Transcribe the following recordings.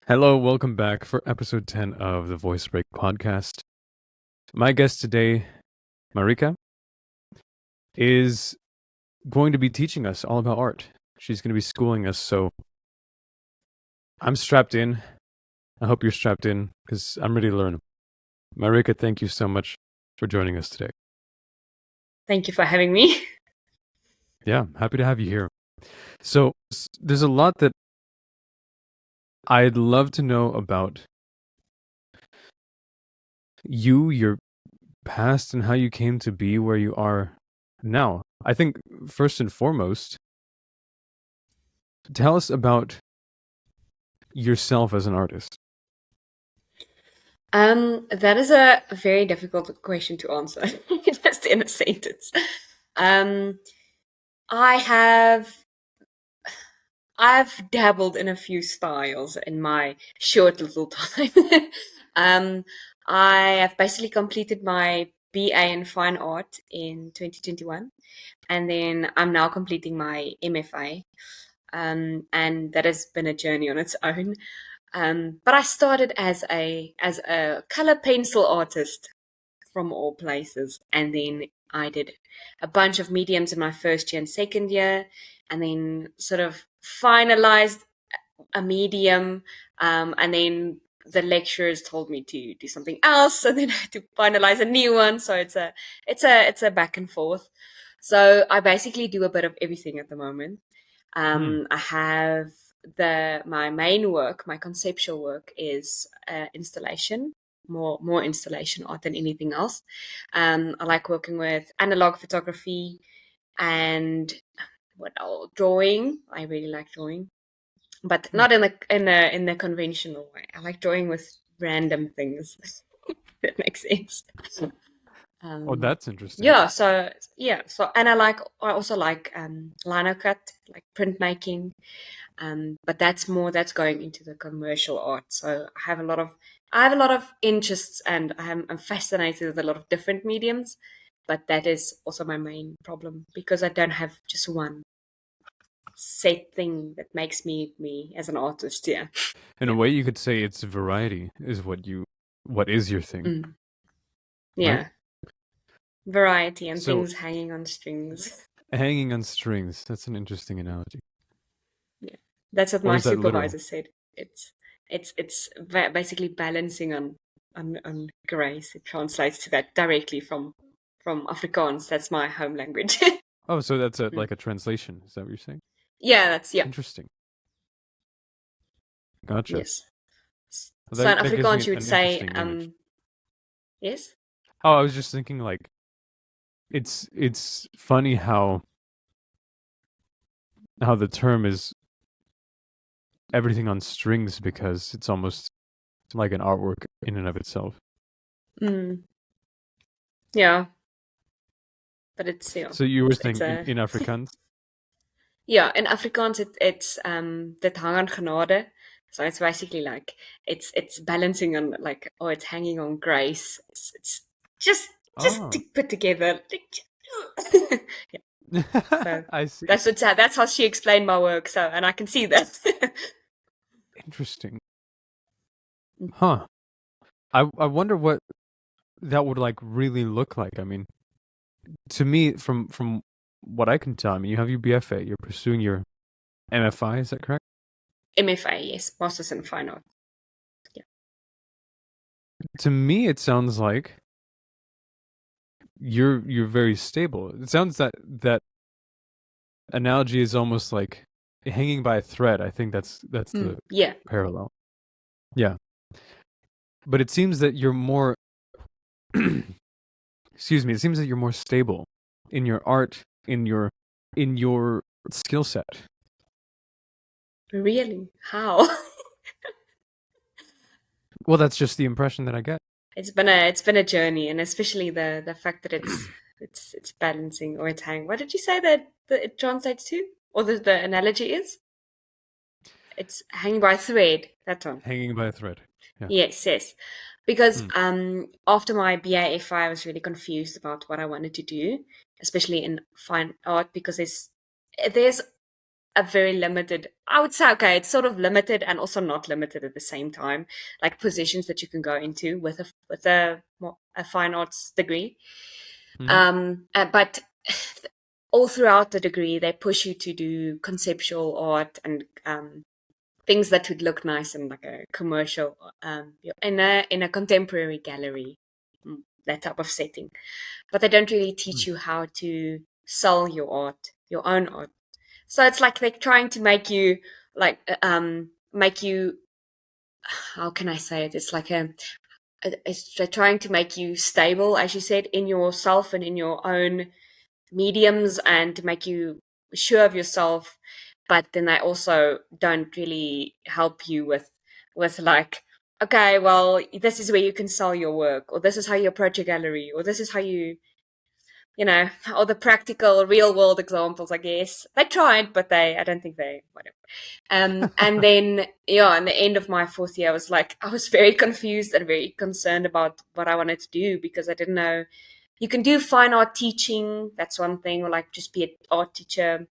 Hello, welcome back for episode 10 of the Voice Break podcast. My guest today, Marika, is going to be teaching us all about art. She's going to be schooling us, so I'm strapped in. I hope you're strapped in because I'm ready to learn. Marika, thank you so much for joining us today. Thank you for having me. Yeah, happy to have you here. So, there's a lot that I'd love to know about you, your past, and how you came to be where you are now. I think, first and foremost, tell us about yourself as an artist. That is a very difficult question to answer, just in a sentence. Um, I have, I've dabbled in a few styles in my short little time. um, I have basically completed my BA in Fine Art in 2021, and then I'm now completing my MFA. And that has been a journey on its own. But I started as a color pencil artist from all places, and then I did a bunch of mediums in my first year and second year, and then sort of finalized a medium, and then the lecturers told me to do something else, and then I had to finalize a new one. So it's a back and forth. So I basically do a bit of everything at the moment. I have my main work, my conceptual work, is installation, more installation art than anything else. I like working with analog photography and what else? Drawing. I really like drawing, but not in the conventional way. I like drawing with random things. If that makes sense. Oh, Um, that's interesting. so and I also like lino cut, like printmaking. But that's going into the commercial art. So I have a lot of interests, and I'm fascinated with a lot of different mediums. But that is also my main problem, because I don't have just one set thing that makes me as an artist. Yeah. In a Yeah. way, you could say it's variety is what is your thing, Mm. right? Yeah. Variety and So things hanging on strings. hanging on strings, that's an interesting analogy. Yeah. That's what Or my is that literal? supervisor said. It's basically balancing on grace. It translates to that directly from Afrikaans. That's my home language. Oh, so that's Mm. like a translation. Is that what you're saying? Yeah. Interesting. Gotcha. Yes. Well, So in that gives me Afrikaans you would an say interesting image. yes. Oh, I was just thinking like it's funny how the term is everything on strings because it's almost like an artwork in and of itself. Mm. Yeah, but it's yeah. So you were It's saying a in Afrikaans? yeah, in Afrikaans it's dit hang aan genade. So it's basically like it's balancing on, like, oh, it's hanging on grace. It's just to Oh. put together. Yeah. So I see. that's how she explained my work. So, and I can see that. Interesting. Huh. I wonder what that would like really look like. I mean, to me, from what I can tell, I mean, you have your BFA, you're pursuing your MFI, is that correct? MFA, yes, Masters in Fine Art. Yeah. To me, it sounds like you're very stable. It sounds that analogy is almost like hanging by a thread. I think that's the Yeah. parallel. Yeah. But it seems that you're more excuse me, it seems that you're more stable in your art, in your skill set. Really? How? Well, that's just the impression that I get. It's been a journey, and especially the fact that it's balancing, or it's hanging. What did you say that it translates to, or the analogy is? It's hanging by a thread. That one. Hanging by a thread. Yeah. Yes. Because Hmm. after my BAFI, I was really confused about what I wanted to do, especially in fine art, because there's a very limited, I would say, okay, it's sort of limited and also not limited at the same time, like positions that you can go into with a fine arts degree. Hmm. But all throughout the degree, they push you to do conceptual art and things that would look nice in like a commercial, in a contemporary gallery, that type of setting. But they don't really teach you how to sell your art, your own art. So it's like they're trying to make you like make you, how can I say it? It's like they're trying to make you stable, as you said, in yourself and in your own mediums, and to make you sure of yourself. But then they also don't really help you with like, okay, well, this is where you can sell your work, or this is how you approach a gallery, or this is how you, all the practical real world examples, I guess. They tried, but I don't think they, whatever. And then, yeah, in the end of my fourth year, I was very confused and very concerned about what I wanted to do, because I didn't know. You can do fine art teaching, that's one thing, or like just be an art teacher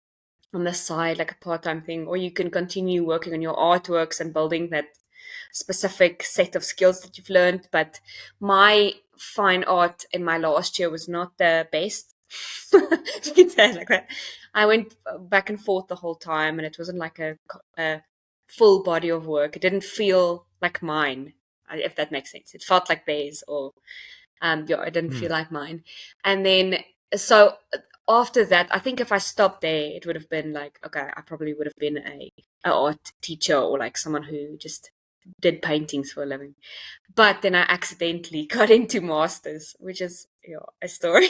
on the side, like a part-time thing, or you can continue working on your artworks and building that specific set of skills that you've learned. But my fine art in my last year was not the best. You can say it like that. I went back and forth the whole time, and it wasn't like a full body of work. It didn't feel like mine, if that makes sense. It felt like theirs, or yeah, it didn't Hmm. feel like mine. And then, so after that, I think if I stopped there, it would have been like, okay, I probably would have been a art teacher, or like someone who just did paintings for a living. But then I accidentally got into masters, which is, a story.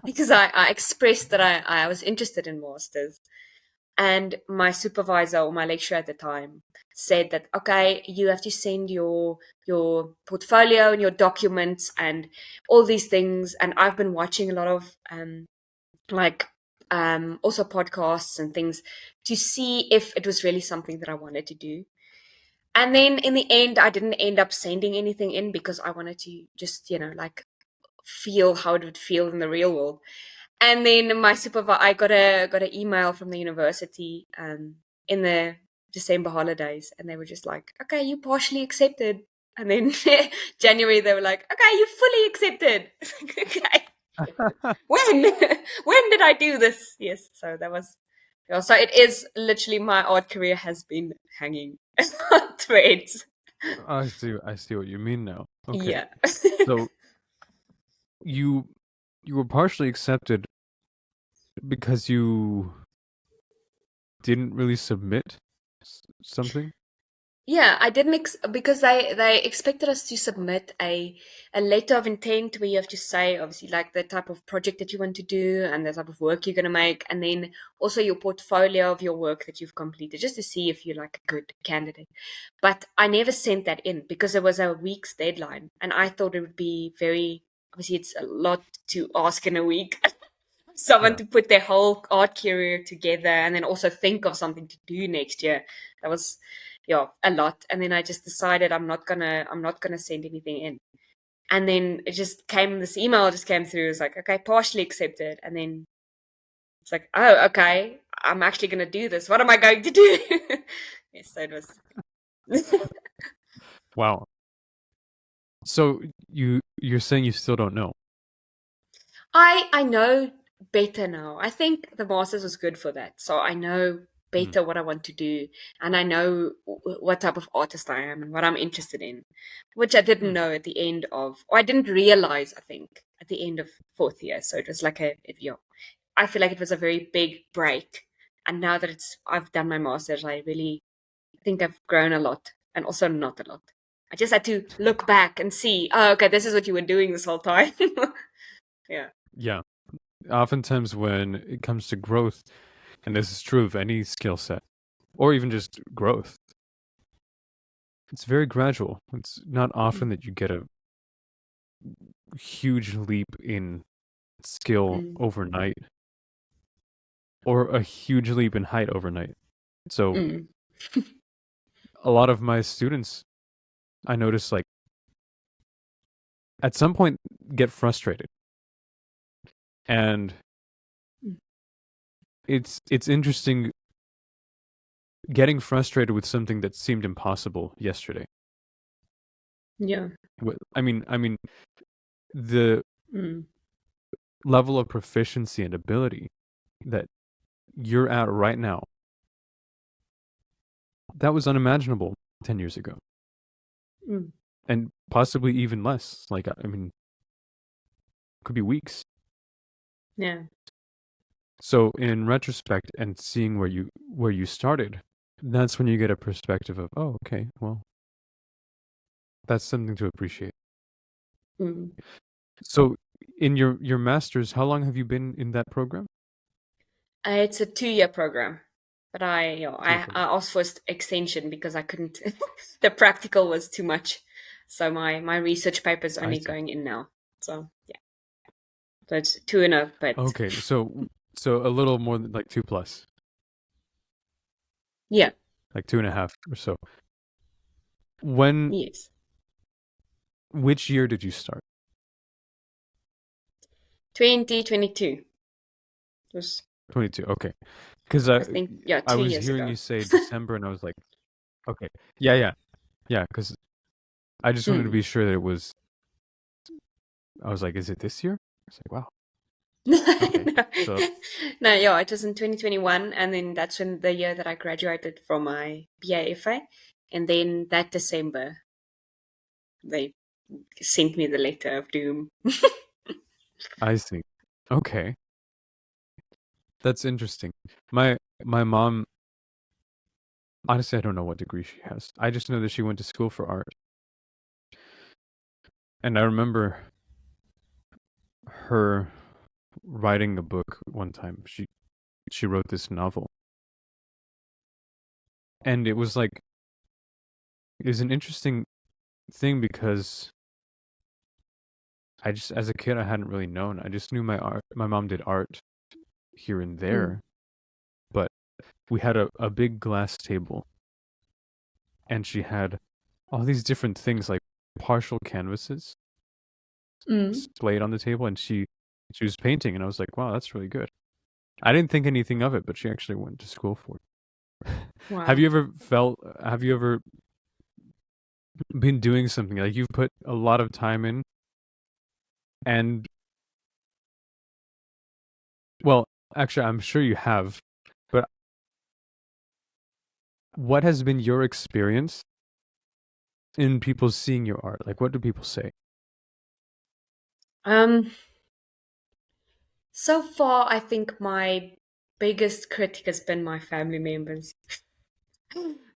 Because I expressed that I was interested in masters, and my supervisor, or my lecturer at the time, said that, okay, you have to send your portfolio and your documents and all these things. And I've been watching a lot of like also podcasts and things to see if it was really something that I wanted to do. And then in the end, I didn't end up sending anything in, because I wanted to just, like, feel how it would feel in the real world. And then my supervisor, I got an email from the university in the December holidays, and they were just like, "Okay, you partially accepted." And then January, they were like, "Okay, you fully accepted." Okay, when when did I do this? Yes, so that was. Yeah, so it is literally, my art career has been hanging on threads. I see. I see what you mean now. Okay, Yeah. so you you were partially accepted because you didn't really submit something. Yeah, I didn't because they expected us to submit a letter of intent, where you have to say, obviously, like the type of project that you want to do and the type of work you're going to make, and then also your portfolio of your work that you've completed, just to see if you're like a good candidate. But I never sent that in, because there was a week's deadline, and I thought it would be very, obviously it's a lot to ask in a week. Someone Yeah. to put their whole art career together and then also think of something to do next year. That was, yeah, a lot. And then I just decided I'm not gonna send anything in. And then this email just came through. It's like, okay, partially accepted. And then it's like, oh, okay, I'm actually gonna do this. What am I going to do? Yes, so it was. Wow. So you're saying you still don't know. I know better now. I think the masters was good for that. So I know Hmm. better what I want to do, and I know what type of artist I am and what I'm interested in, which I didn't Hmm. know at the end of, or I didn't realize, I think, at the end of fourth year. So it was like I feel like it was a very big break. And now that I've done my masters, I really think I've grown a lot, and also not a lot. I just had to look back and see, oh, okay, this is what you were doing this whole time. Yeah. Yeah. Oftentimes, when it comes to growth, and this is true of any skill set, or even just growth, it's very gradual. It's not often that you get a huge leap in skill Mm. overnight, or a huge leap in height overnight. So Mm. a lot of my students, I notice, like, at some point get frustrated, and it's interesting getting frustrated with something that seemed impossible yesterday. Yeah. I mean, the Mm. level of proficiency and ability that you're at right now, that was unimaginable 10 years ago, Mm. and possibly even less. Like, I mean, could be weeks. Yeah. So in retrospect and seeing where you started, that's when you get a perspective of, oh, okay, well, that's something to appreciate. Mm. So in your masters, how long have you been in that program? It's a 2-year program, but Two-year I program. asked for extension because I couldn't. The practical was too much, so my research paper is I only see. going in now. So yeah, so it's two and a bit. Okay, so a little more than like 2+, Yeah. like 2.5 or so. When Yes. which year did you start? 2022 was, 22. Okay, because I think, yeah, I two was years hearing ago. you say December, and I was like, okay, yeah. Because I just wanted to Mm. be sure that it was. I was like, is it this year? It's like, wow. No, Okay, so no, yeah, it was in 2021, and then that's when the year that I graduated from my BAFA, and then that December they sent me the letter of doom. I see. Okay, that's interesting. My mom, honestly, I don't know what degree she has. I just know that she went to school for art, and I remember her writing a book one time. She wrote this novel, and it was an interesting thing because I just, as a kid, I hadn't really known. I just knew my mom did art here and Mm. there, but we had a big glass table, and she had all these different things like partial canvases Mm. displayed on the table, and she was painting, and I was like, wow, that's really good. I didn't think anything of it, but she actually went to school for it. Wow. Have you ever been doing something like you've put a lot of time in, and well, actually, I'm sure you have, but what has been your experience in people seeing your art? Like, what do people say? Um, so far, I think my biggest critic has been my family members.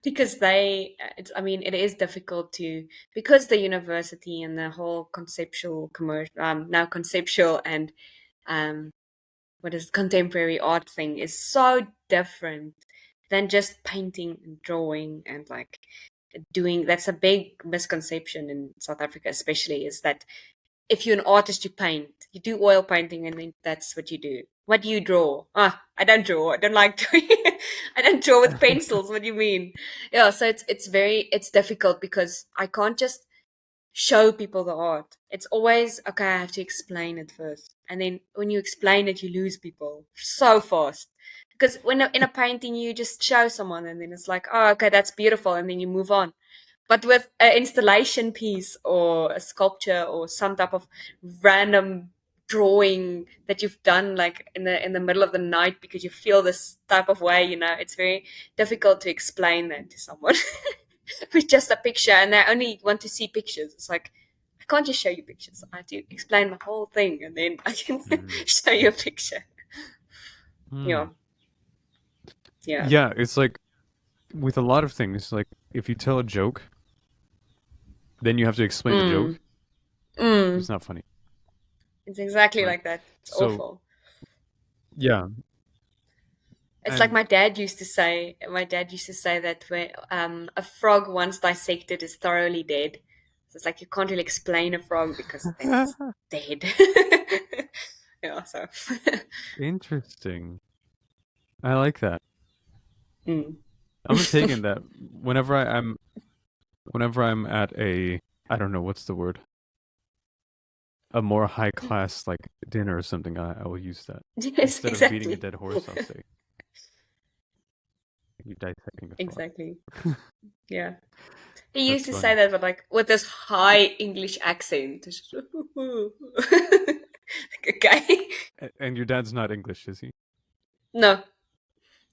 Because I mean, it is difficult to, because the university and the whole conceptual commercial, now conceptual and, um, what is contemporary art thing is so different than just painting and drawing and like doing. That's a big misconception in South Africa, especially, is that if you're an artist, you paint, you do oil painting, and then that's what you do. What do you draw? Ah, I don't draw. I don't like drawing. I don't draw with pencils. What do you mean? Yeah, so it's difficult because I can't just show people the art. It's always okay. I have to explain it first, and then when you explain it, you lose people so fast. Because when in a painting, you just show someone, and then it's like, oh, okay, that's beautiful, and then you move on. But with an installation piece or a sculpture or some type of random drawing that you've done like in the middle of the night because you feel this type of way, it's very difficult to explain that to someone with just a picture, and they only want to see pictures. It's like, I can't just show you pictures. I have to explain my whole thing, and then I can Mm. show you a picture. Hmm. Yeah, yeah. Yeah, it's like with a lot of things, like if you tell a joke, then you have to explain the joke. Mm, mm. It's not funny, It's exactly right? like that. It's So awful. yeah, It's like and my dad used to say. My dad used to say that when a frog once dissected is thoroughly dead. So it's like you can't really explain a frog because then it's dead. Yeah. So. interesting. I like that. Mm. I'm taking that whenever I'm at a, I don't know what's the word, a more high class like dinner or something. I will use that Yes, instead of beating a exactly. dead horse. I'll say. You dissecting a frog. Exactly. Yeah. He used That's to funny. say that, but like with this high English accent. Okay. And your dad's not English, is he? No,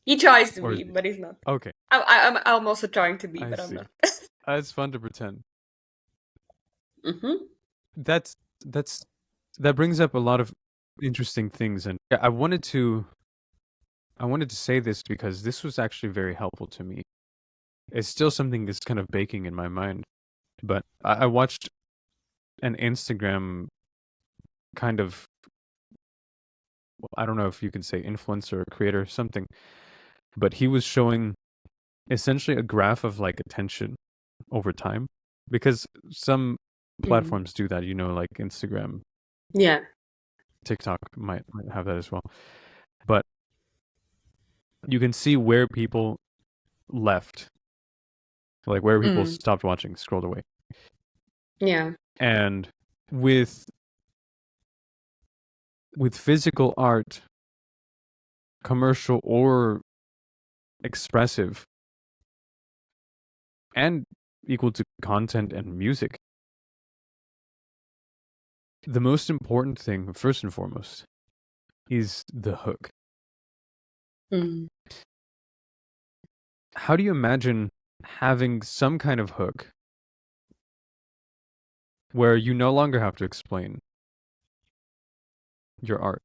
he tries to Or is be, he? but he's not. Okay, I'm also trying to be, I but I'm see. not. It's fun to pretend. Hmm. That's that's that brings up a lot of interesting things, and I wanted to say this because this was actually very helpful to me. It's still something that's kind of baking in my mind, but I watched an Instagram kind of, well, I don't know if you can say influencer or creator or something, but he was showing essentially a graph of like attention over time, because some Mm. platforms do that, like Instagram, Yeah. TikTok might have that as well. But you can see where people left, like where people Mm. stopped watching, scrolled away. Yeah. And with physical art, commercial or expressive, and equal to content and music, the most important thing, first and foremost, is the hook. Mm. How do you imagine having some kind of hook where you no longer have to explain your art?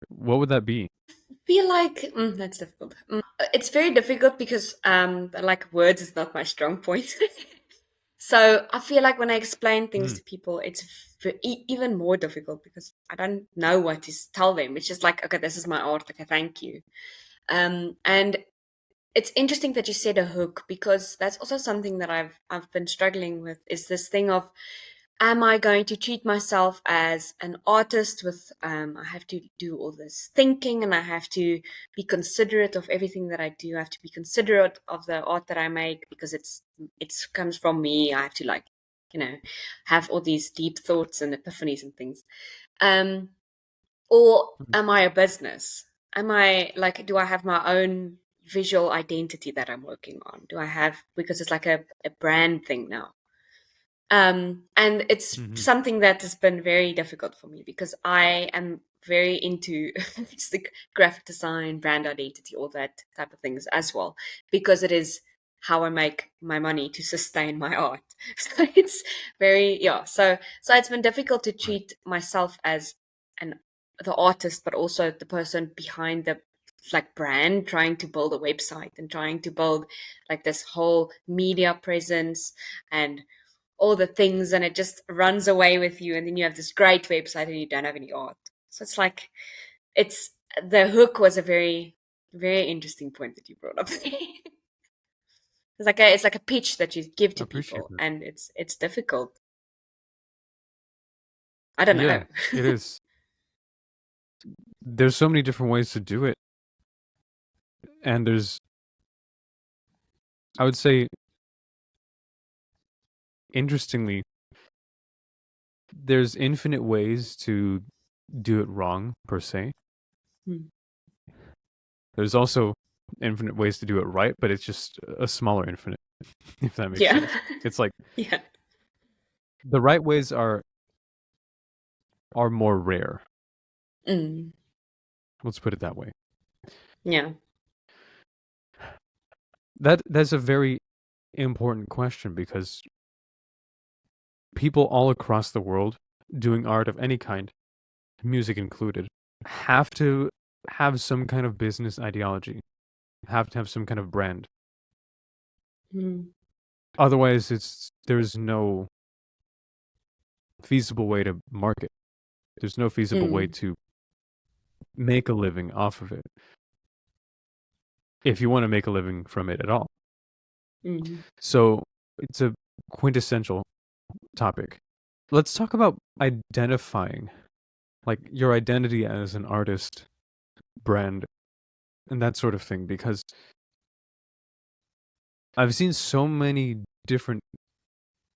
What would that be? Feel like that's difficult. It's very difficult because like words is not my strong point. So I feel like when I explain things Mm, to people, it's even more difficult because I don't know what to tell them. It's just like, okay, this is my art. Okay, thank you. And it's interesting that you said a hook because that's also something that I've been struggling with. Is this thing of, am I going to treat myself as an artist with I have to do all this thinking and I have to be considerate of everything that I do. I have to be considerate of the art that I make because it's comes from me. I have to like, have all these deep thoughts and epiphanies and things. Um or mm, am I a business? Am I like, do I have my own visual identity that I'm working on? Do I have, because it's like a brand thing now. And it's mhm. something that has been very difficult for me because I am very into it's the graphic design, brand identity, all that type of things as well, because it is how I make my money to sustain my art. So it's very, yeah. So it's been difficult to Right. treat myself as an the artist, but also the person behind the like brand, trying to build a website and trying to build like this whole media presence and all the things, and it just runs away with you, and then you have this great website and you don't have any art. So it's like, it's the hook was a very very interesting point that you brought up. It's like a pitch that you give I to appreciate people that. and it's difficult. I don't Yeah, know. it is. There's so many different ways to do it. And I would say, interestingly, there's infinite ways to do it wrong, per se. Hmm. There's also infinite ways to do it right, but it's just a smaller infinite, if that makes Yeah. sense. It's like Yeah. the right ways are more rare. Mm. Let's put it that way. Yeah. That's a very important question, because people all across the world doing art of any kind, music included, have to have some kind of business ideology, have to have some kind of brand. Mm. Otherwise, there's no feasible way to market. There's no feasible way Mm. to make a living off of it, if you want to make a living from it at all. Mm. So it's a quintessential topic. Let's talk about identifying, like your identity as an artist, brand, and that sort of thing, because I've seen so many different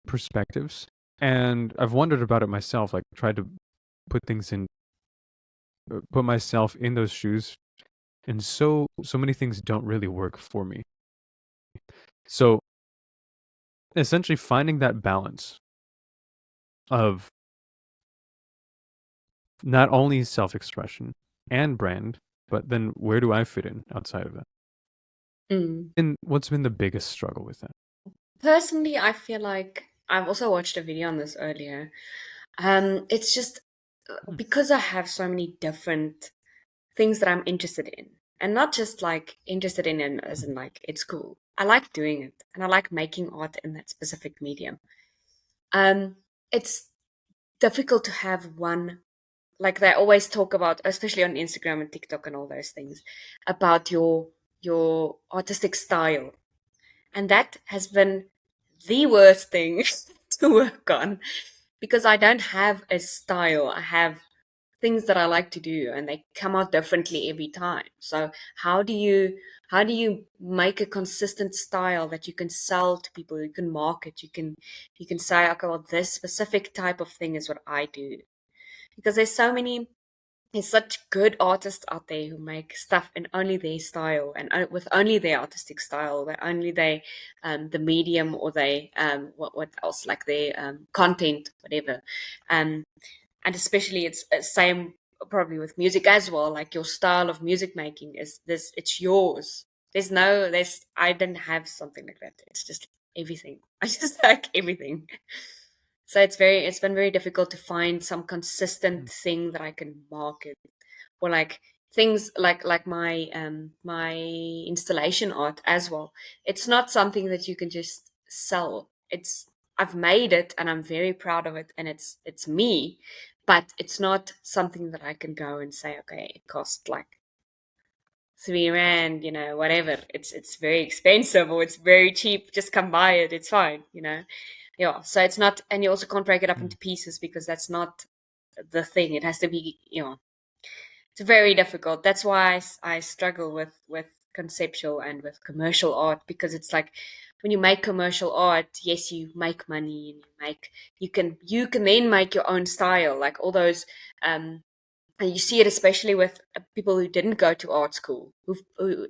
perspectives, and I've wondered about it myself, like tried to put things in put myself in those shoes, and so many things don't really work for me. So essentially, finding that balance of not only self-expression and brand, but then where do I fit in outside of that? Mm. And what's been the biggest struggle with that? Personally, I feel like I've also watched a video on this earlier. It's just Hmm. because I have so many different things that I'm interested in, and not just like interested in as in like it's cool. I like doing it, and I like making art in that specific medium. Um, it's difficult to have one. Like they always talk about, especially on Instagram and TikTok and all those things, about your artistic style, and that has been the worst thing to work on because I don't have a style. I have things that I like to do and they come out differently every time. So how do you make a consistent style that you can sell to people, you can market, you can say, okay, well, this specific type of thing is what I do. Because there's such good artists out there who make stuff in only their style and with only their artistic style, where only they, the medium, or they, what else, like their content, whatever. Um, and especially it's same probably with music as well. Like your style of music making is this, it's yours. There's I didn't have something like that. It's just everything. I just like everything. So it's been very difficult to find some consistent thing that I can market, or like things like my installation art as well. It's not something that you can just sell. It's I've made it and I'm very proud of it, and it's me, but it's not something that I can go and say, okay, it cost like 3 rand, whatever. It's very expensive or it's very cheap. Just come buy it. It's fine. Yeah. So it's not, and you also can't break it up Hmm. into pieces because that's not the thing. It has to be. It's very difficult. That's why I struggle with conceptual and with commercial art, because it's like when you make commercial art, yes, you make money and you can then make your own style, like all those. And you see it especially with people who didn't go to art school,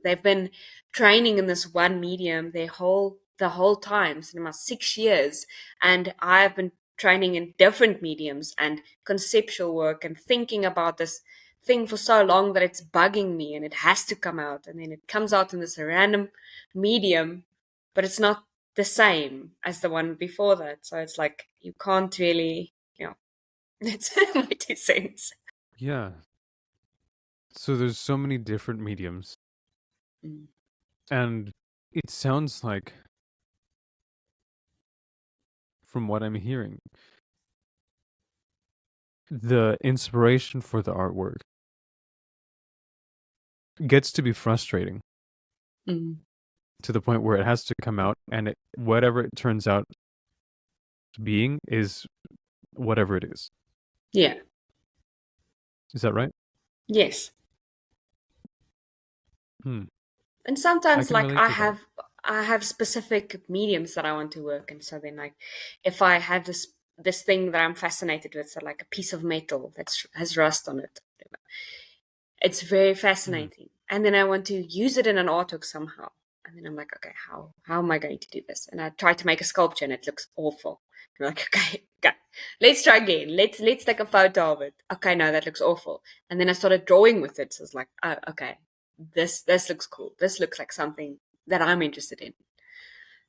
they've been training in this one medium the whole time, so about 6 years, and I've been training in different mediums and conceptual work and thinking about this thing for so long that it's bugging me and it has to come out, and then it comes out in this random medium, but it's not the same as the one before that. So it's like you can't really, that's my 2 cents. Yeah. So there's so many different mediums, Mm. and it sounds like, from what I'm hearing, the inspiration for the artwork gets to be frustrating Mm. to the point where it has to come out, and whatever it turns out being is whatever it is. Yeah. Is that right? Yes. Hmm. And I sometimes can like relate I to that. have I have specific mediums that I want to work in. So then like if I have this thing that I'm fascinated with, so like a piece of metal that has rust on it, it's very Hmm. fascinating. And then I want to use it in an artwork somehow. And then I'm like, okay, how am I going to do this? And I try to make a sculpture and it looks awful. I'm like, okay, let's try again. Let's take a photo of it. Okay, no, that looks awful. And then I started drawing with it. So it's like, oh, okay, this looks cool. This looks like something that I'm interested in.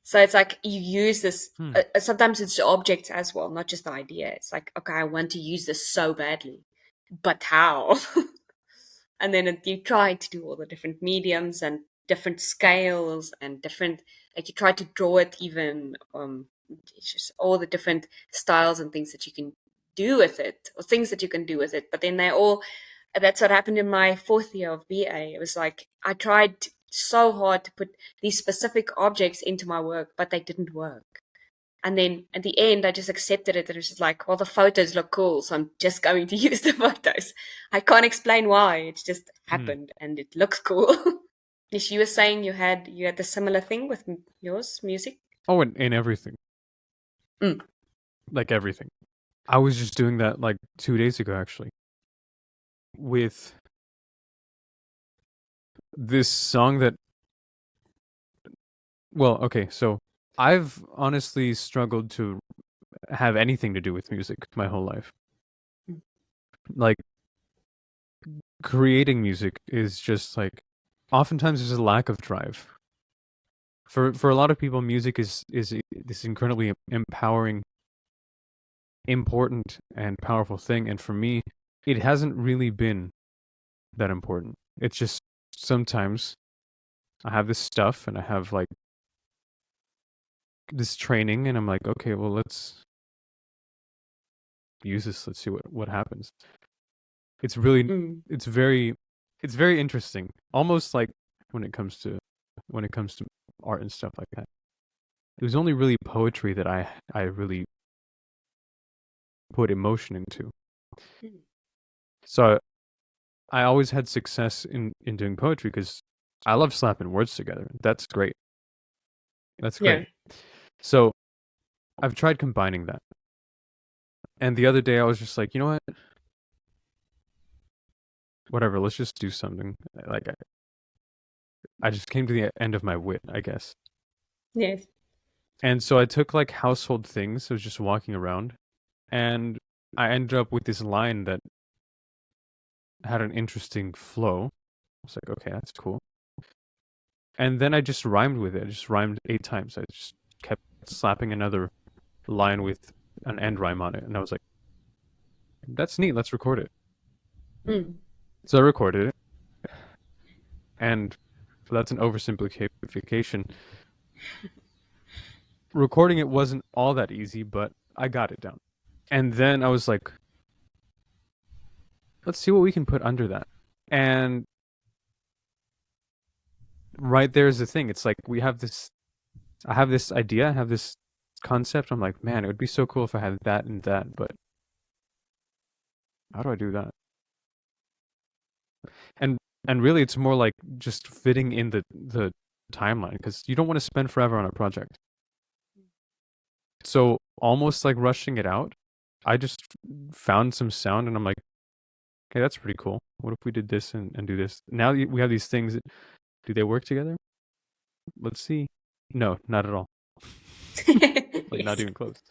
So it's like you use this. Hmm. Sometimes it's the objects as well, not just the idea. It's like, okay, I want to use this so badly, but how? And then you try to do all the different mediums and different scales and different, like you try to draw it even, it's just all the different styles and things that you can do with it, or things that you can do with it, but then that's what happened in my fourth year of BA. It was like I tried so hard to put these specific objects into my work, but they didn't work. And then at the end, I just accepted it. And it was just like, well, the photos look cool. So I'm just going to use the photos. I can't explain why. It's just Hmm. happened and it looks cool. Yes, you were saying you had the similar thing with yours, music? Oh, and everything. Mm. Like everything. I was just doing that like 2 days ago, actually, with this song that, well, okay, so I've honestly struggled to have anything to do with music my whole life. Mm. Like, creating music is just like, oftentimes there's a lack of drive. For a lot of people, music is this incredibly empowering, important, and powerful thing, and for me, it hasn't really been that important. It's just sometimes I have this stuff and I have like this training, and I'm like, okay, well, let's use this. Let's see what happens. It's really, Mm. it's very, it's very interesting. Almost like when it comes to when it comes to art and stuff like that. It was only really poetry that I really put emotion into. Mm. So I always had success in doing poetry because I love slapping words together. That's great. That's great. Yeah. So I've tried combining that. And the other day I was just like, you know what? Whatever, let's just do something. Like I just came to the end of my wit, I guess. Yes. And so I took like household things. I was just walking around, and I ended up with this line that had an interesting flow. I was like, okay, that's cool. And then I just rhymed with it. I just rhymed 8 times. I just kept slapping another line with an end rhyme on it. And I was like, that's neat. Let's record it. Mm. So I recorded it. And that's an oversimplification. Recording it wasn't all that easy, but I got it down. And then I was like, let's see what we can put under that. And right there's the thing. It's like I have this idea, I have this concept. I'm like, man, it would be so cool if I had that and that, but how do I do that? And and really it's more like just fitting in the timeline because you don't want to spend forever on a project. So almost like rushing it out, I just found some sound and I'm like, okay, that's pretty cool. What if we did this and do this? Now we have these things. Do they work together? Let's see. No, not at all. Like not Yes. even close.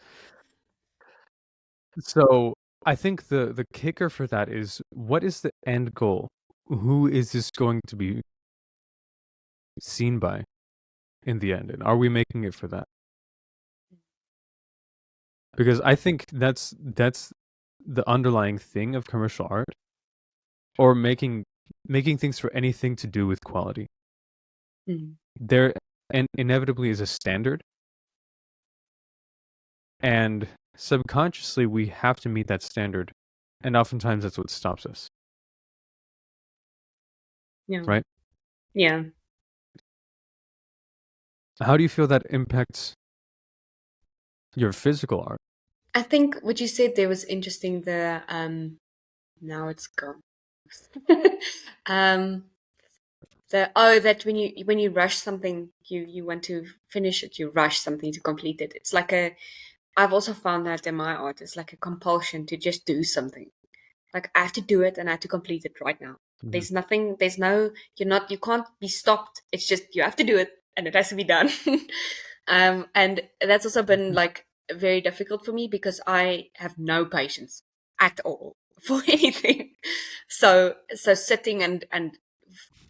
So I think the kicker for that is what is the end goal? Who is this going to be seen by in the end? And are we making it for that? Because I think that's the underlying thing of commercial art or making things for anything to do with quality. Mm. There and inevitably is a standard, and subconsciously we have to meet that standard, and oftentimes that's what stops us, Yeah. right? Yeah. How do you feel that impacts your physical art? I think what you said there was interesting. Now it's gone. um, that when you rush something, you want to finish it. You rush something to complete it. It's like a. I've also found that in my art, it's like a compulsion to just do something. Like I have to do it and I have to complete it right now. Mhm. There's nothing. There's no. You can't be stopped. It's just you have to do it and it has to be done. And that's also been like very difficult for me because I have no patience at all for anything. So sitting and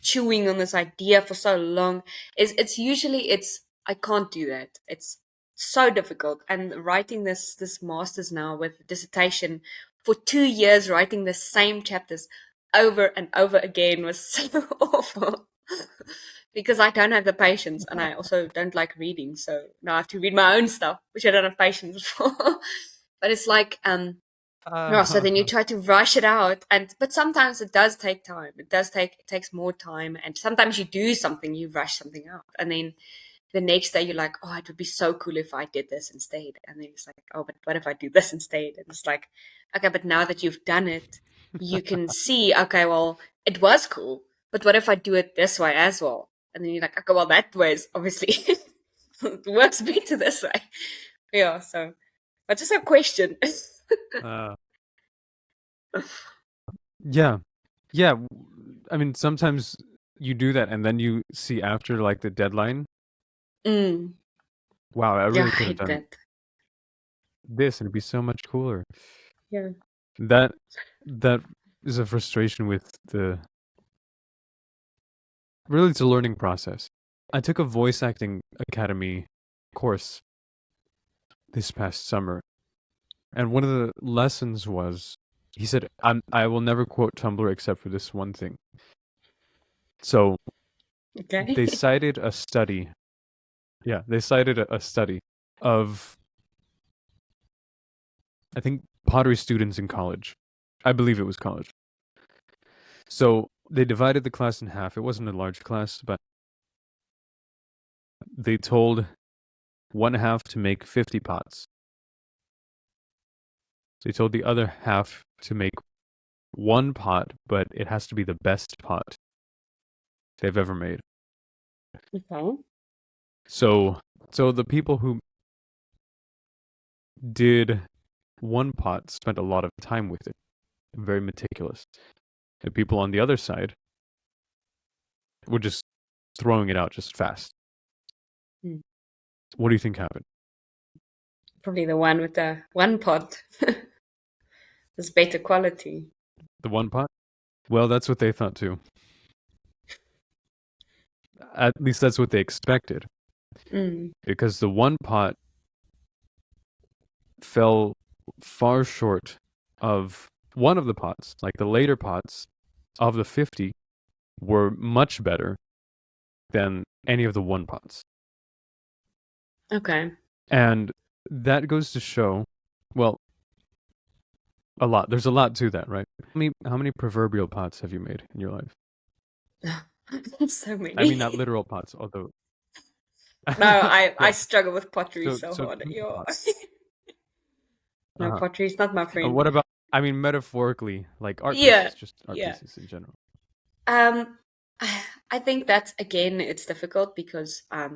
chewing on this idea for so long is it's usually it's I can't do that. It's so difficult. And writing this master's now with dissertation for 2 years, writing the same chapters over and over again was so awful. Because I don't have the patience and I also don't like reading. So now I have to read my own stuff, which I don't have patience for. But it's like, yeah, so then you try to rush it out but sometimes it does take time. It takes more time. And sometimes you do something, you rush something out. And then the next day you're like, oh, it would be so cool if I did this instead. And then it's like, oh, but what if I do this instead? And it's like, okay, but now that you've done it, you can see, okay, well, it was cool, but what if I do it this way as well? And then you're like, okay, well, that way is obviously it works better this way. Yeah, so, but just a question. uh, yeah, yeah. I mean, sometimes you do that and then you see after like the deadline, Mm. wow, I Yeah, I really could have hate done that. this and it'd be so much cooler. Yeah. That that is a frustration with the really it's a learning process. I took a voice acting academy course this past summer, and one of the lessons was he said, I will never quote Tumblr except for this one thing. So Okay. they cited a study. Yeah, they cited a study of, I think, pottery students in college. I believe it was college. So they divided the class in half. It wasn't a large class, but they told one half to make 50 pots. They told the other half to make one pot, but it has to be the best pot they've ever made. Okay. So, so the people who did one pot spent a lot of time with it, very meticulous. The people on the other side were just throwing it out just fast. Mm. What do you think happened? Probably the one with the one pot. It's better quality. The one pot? Well, that's what they thought too. At least that's what they expected, Mm. because the one pot fell far short of one of the pots. Like the later pots of the 50 were much better than any of the one pots. Okay. And that goes to show, well, a lot. There's a lot to that, right? How many proverbial pots have you made in your life? So I mean, many. not literal pots, although. No, I Yeah. struggle with pottery So, so so hard. tiny Yeah. pots. No, Uh-huh. pottery is not my friend. What about? I mean, metaphorically, like art Yeah. pieces, just art Yeah. pieces in general. Um, I think that's again, it's difficult because I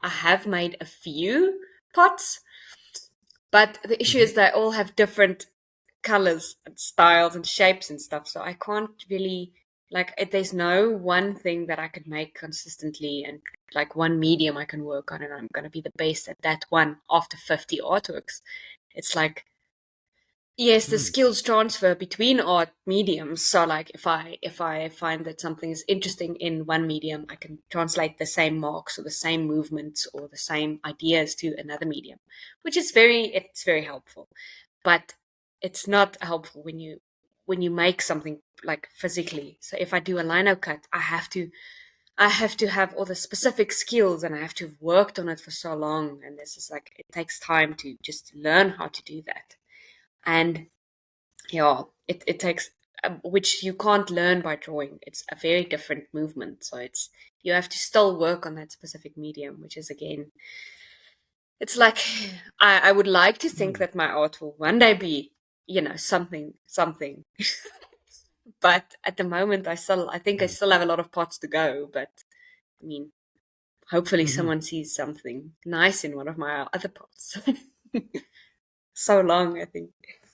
have made a few pots, but the issue Hmm. is they all have different colors and styles and shapes and stuff. So I can't really there's no one thing that I could make consistently and like one medium I can work on and I'm going to be the best at that one after 50 artworks. It's like yes, the Hmm. skills transfer between art mediums. So like if I find that something is interesting in one medium, I can translate the same marks or the same movements or the same ideas to another medium, which is very helpful. But it's not helpful when you make something like physically. So if I do a lino cut, I have to have all the specific skills and I have to have worked on it for so long. And this is like it takes time to just learn how to do that. And yeah, it takes which you can't learn by drawing. It's a very different movement. So you have to still work on that specific medium, which is again, it's like I would like to think Hmm. that my art will one day be, something. But at the moment, I think I Hmm. still have a lot of pots to go. But I mean, hopefully Hmm. someone sees something nice in one of my other pots. So long, I think.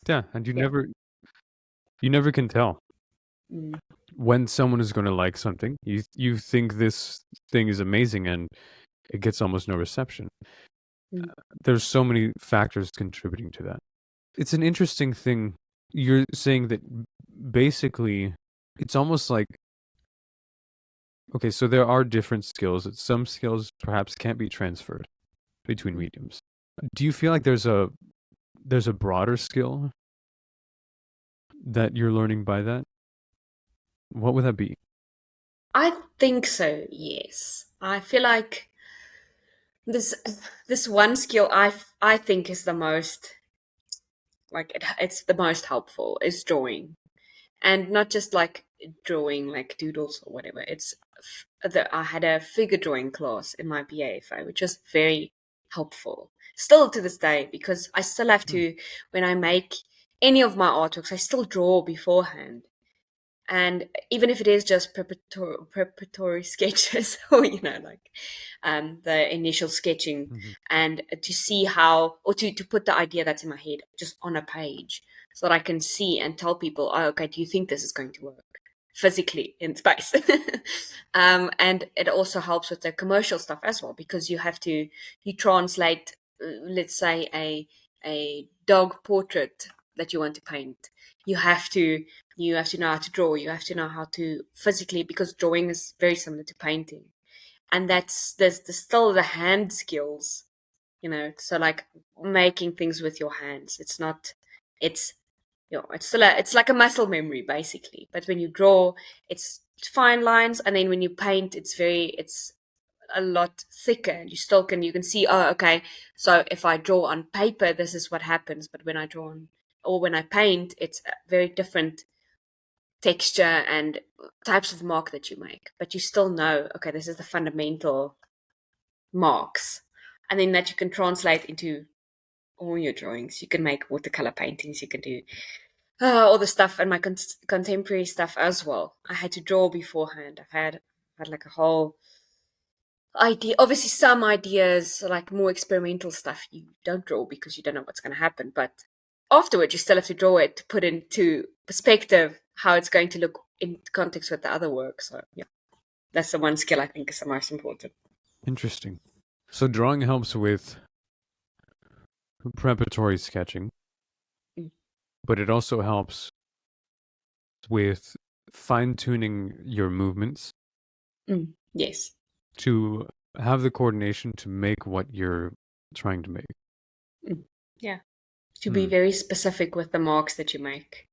Yeah, and Yeah. you never can tell Mm. when someone is going to like something. You think this thing is amazing, and it gets almost no reception. Mm. There's so many factors contributing to that. It's an interesting thing. You're saying that basically, it's almost like okay, so there are different skills. That some skills perhaps can't be transferred between Mm. mediums. Do you feel like there's a broader skill that you're learning by that? What would that be? I think so. Yes, I feel like this this one skill I think is the most it's the most helpful is drawing, and not just like drawing like doodles or whatever. I had a figure drawing class in my BAFA, which was very helpful still to this day because I still have Hmm. to when I make any of my artworks, I still draw beforehand. And even if it is just preparatory sketches or the initial sketching, Mhm. and to see how or to put the idea that's in my head just on a page so that I can see and tell people, oh, okay, do you think this is going to work? physically in space. And it also helps with the commercial stuff as well, because you translate, let's say, a dog portrait that you want to paint. You have to know how to draw. You have to know how to physically, because drawing is very similar to painting, and there's still the hand skills, so like making things with your hands. It's not, it's, it's still it's like a muscle memory basically. But when you draw, it's fine lines, and then when you paint, it's a lot thicker, and you can see, oh, okay, so if I draw on paper, this is what happens. But when I draw on, or when I paint, it's a very different texture and types of mark that you make. But you still know, okay, this is the fundamental marks, and then that you can translate into all your drawings. You can make watercolor paintings, you can do all the stuff, and my contemporary stuff as well. I had to draw beforehand. I've had like a whole idea. Obviously, some ideas, like more experimental stuff, you don't draw because you don't know what's going to happen. But afterwards, you still have to draw it to put into perspective how it's going to look in context with the other work. So yeah, that's the one skill I think is the most important. Interesting. So drawing helps with preparatory sketching, but it also helps with fine-tuning your movements Yes. to have the coordination to make what you're trying to make. Yeah. To be very specific with the marks that you make.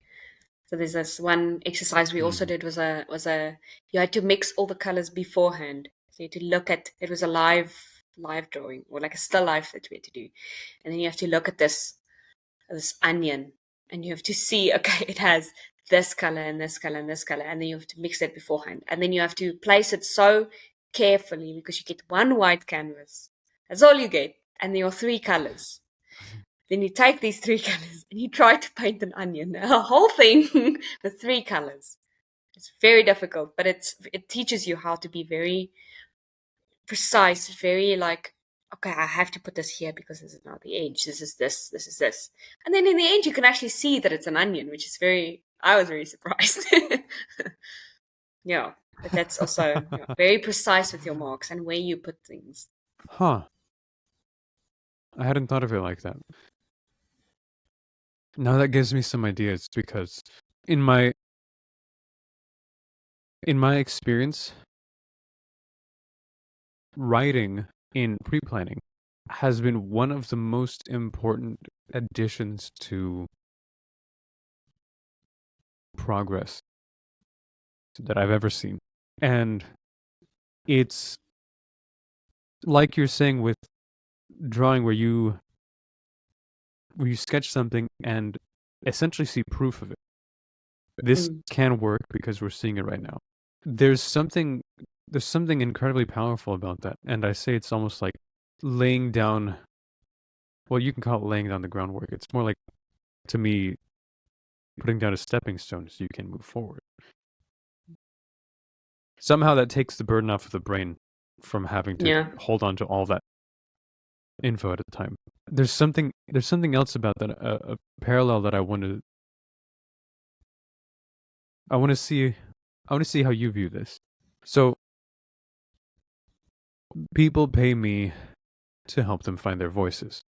So there's this one exercise we also did was you had to mix all the colors beforehand. So you had to look at, it was a live drawing, or like a still life that we had to do. And then you have to look at this onion, and you have to see, okay, it has this color and this color and this color, and then you have to mix it beforehand. And then you have to place it so carefully, because you get one white canvas. That's all you get. And there are three colors. Then you take these three colors and you try to paint an onion, a whole thing with three colors. It's very difficult, but it teaches you how to be very precise, very like, okay, I have to put this here because this is not the edge. This is this is this. And then in the end, you can actually see that it's an onion, which is I was very surprised. Yeah, but that's also very precise with your marks and where you put things. Huh. I hadn't thought of it like that. Now that gives me some ideas, because in my experience, writing in pre-planning has been one of the most important additions to progress that I've ever seen. And it's like you're saying with drawing, where you sketch something and essentially see proof of it. This can work because we're seeing it right now. There's something incredibly powerful about that. And I say it's almost like laying down, well, you can call it laying down the groundwork. It's more like, to me, putting down a stepping stone so you can move forward. Somehow that takes the burden off of the brain from having to hold on to all that info at a time. There's something else about that, a parallel that I want to see how you view this. So people pay me to help them find their voices,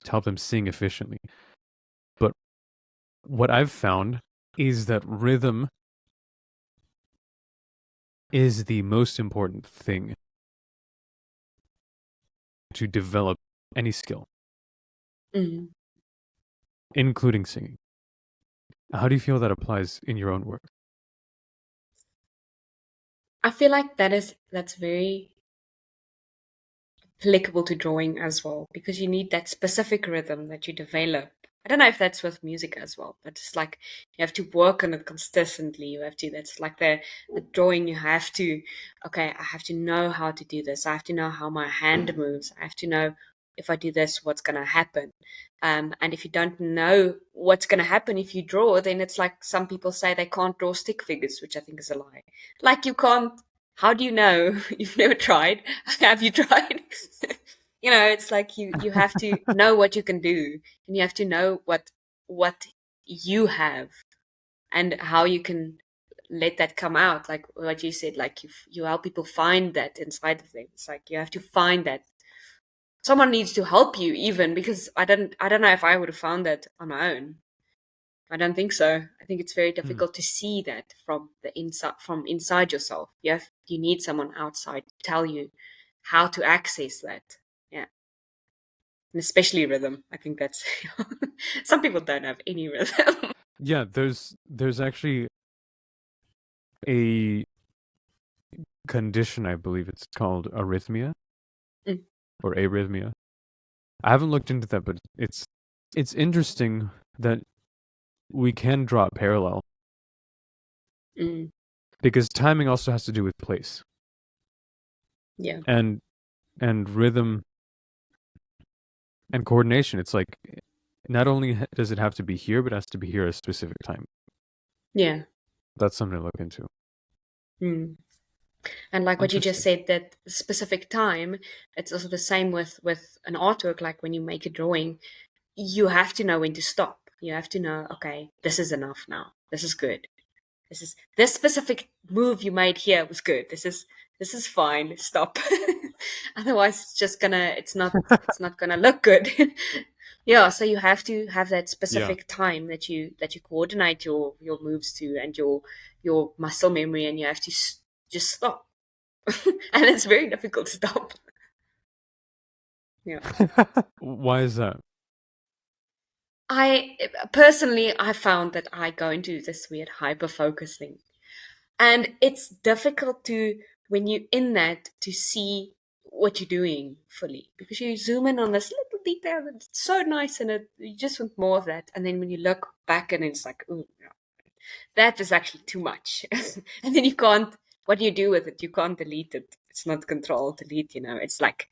to help them sing efficiently. But what I've found is that rhythm is the most important thing to develop any skill, including singing. How do you feel that applies in your own work? I feel like that's very applicable to drawing as well, because you need that specific rhythm that you develop. I don't know if that's with music as well, but it's like you have to work on it consistently. That's like the drawing. You have to, okay, I have to know how to do this. I have to know how my hand moves. I have to know, if I do this, what's going to happen. And if you don't know what's going to happen if you draw, then it's like some people say they can't draw stick figures, which I think is a lie. Like, you can't. How do you know? You've never tried. Have you tried? It's like you have to know what you can do, and you have to know what you have, and how you can let that come out, like what you said, like you help people find that inside of them. It's like you have to find that. Someone needs to help you, even, because I don't know if I would have found that on my own. I don't think so. I think it's very Hmm. difficult to see that from the inside, from inside yourself. You need someone outside to tell you how to access that. Yeah. And especially rhythm. I think that's some people don't have any rhythm. Yeah, there's actually a condition, I believe it's called arrhythmia Mm, or arrhythmia. I haven't looked into that, but it's interesting that we can draw a parallel mm, because timing also has to do with place yeah. and rhythm and coordination. It's like not only does it have to be here, but it has to be here at a specific time. Yeah. That's something to look into. Mm. And like what you just Interesting. said, that specific time, it's also the same with an artwork. Like when you make a drawing, you have to know when to stop. You have to know, okay, this is enough now. This is good. This specific move you made here was good. This is fine. Stop. Otherwise it's not gonna look good. Yeah, so you have to have that Yeah. specific time that you coordinate your moves to, and your muscle memory, and you have to just stop. And it's very difficult to stop. Yeah. Why is that? I personally I found that I go into this weird hyper focus thing. And it's difficult to, when you're in that, to see what you're doing fully, because you zoom in on this little detail and it's so nice, and you just want more of that. And then when you look back and it's like, ooh, no, that is actually too much. And then you can't, what do you do with it? You can't delete it. It's not control delete, it's like,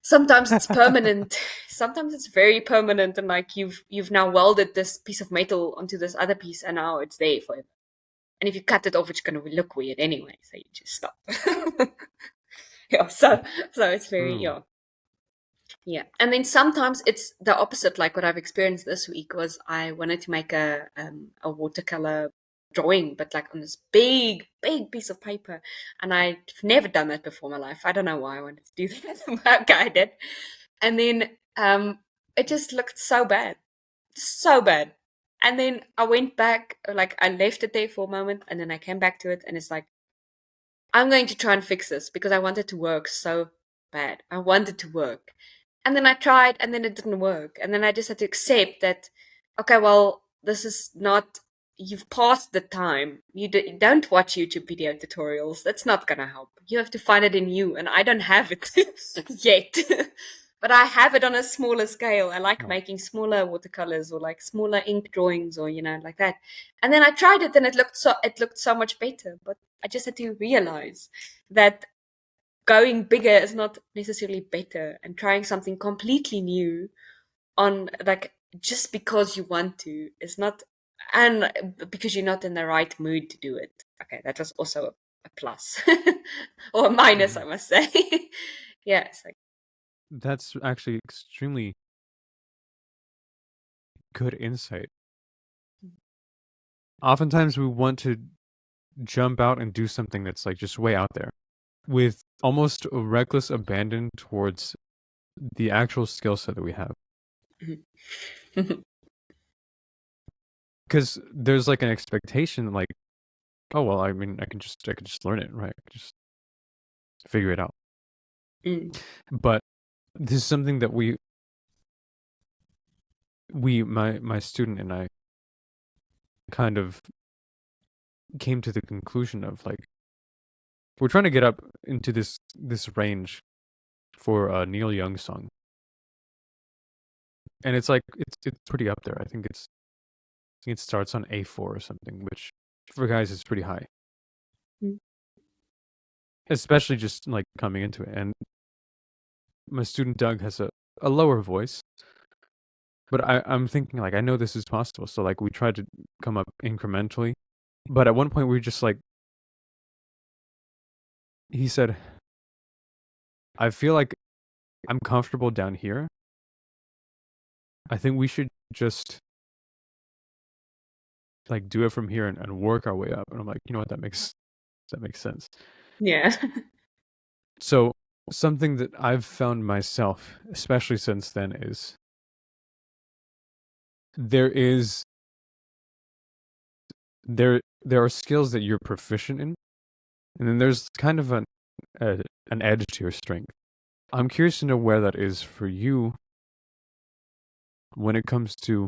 sometimes it's permanent, sometimes it's very permanent, and like you've now welded this piece of metal onto this other piece, and now it's there forever. And if you cut it off, it's going to look weird anyway. So you just stop. Yeah. So it's very, True. yeah. Yeah. And then sometimes it's the opposite. Like what I've experienced this week was I wanted to make a watercolor drawing, but like on this big, big piece of paper. And I've never done that before in my life. I don't know why I wanted to do that. But okay, I did. And then it just looked so bad. So bad. And then I went back, like I left it there for a moment, and then I came back to it, and it's like, I'm going to try and fix this because I want it to work so bad. I want it to work. And then I tried, and then it didn't work. And then I just had to accept that, okay, well, this is not, you've passed the time. You don't watch YouTube video tutorials. That's not going to help. You have to find it in you. And I don't have it yet. But I have it on a smaller scale. I like No. making smaller watercolors, or like smaller ink drawings, or like that. And then I tried it, and it looked so much better. But I just had to realize that going bigger is not necessarily better, and trying something completely new on, like, just because you want to is not, and because you're not in the right mood to do it. Okay, that was also a plus or a minus, I Mhm. must say. Yeah, it's like, That's actually extremely good insight. Oftentimes we want to jump out and do something that's like just way out there with almost a reckless abandon towards the actual skill set that we have. Because there's like an expectation, like, oh well, I mean, I can just learn it, right? I can just figure it out. Mm, But this is something that my student and I kind of came to the conclusion of, like, we're trying to get up into this range for a Neil Young song, and it's like it's pretty up there. I think it starts on A4 or something, which for guys is pretty high, mm, especially just like coming into it. And my student Doug has a lower voice, but I'm thinking, like, I know this is possible. So like we tried to come up incrementally, but at one point we were just like, he said, I feel like I'm comfortable down here. I think we should just like do it from here and work our way up. And I'm like, you know what, that makes sense. Yeah. So something that I've found myself, especially since then, is there is there are skills that you're proficient in, and then there's kind of an edge to your strength. I'm curious to know where that is for you when it comes to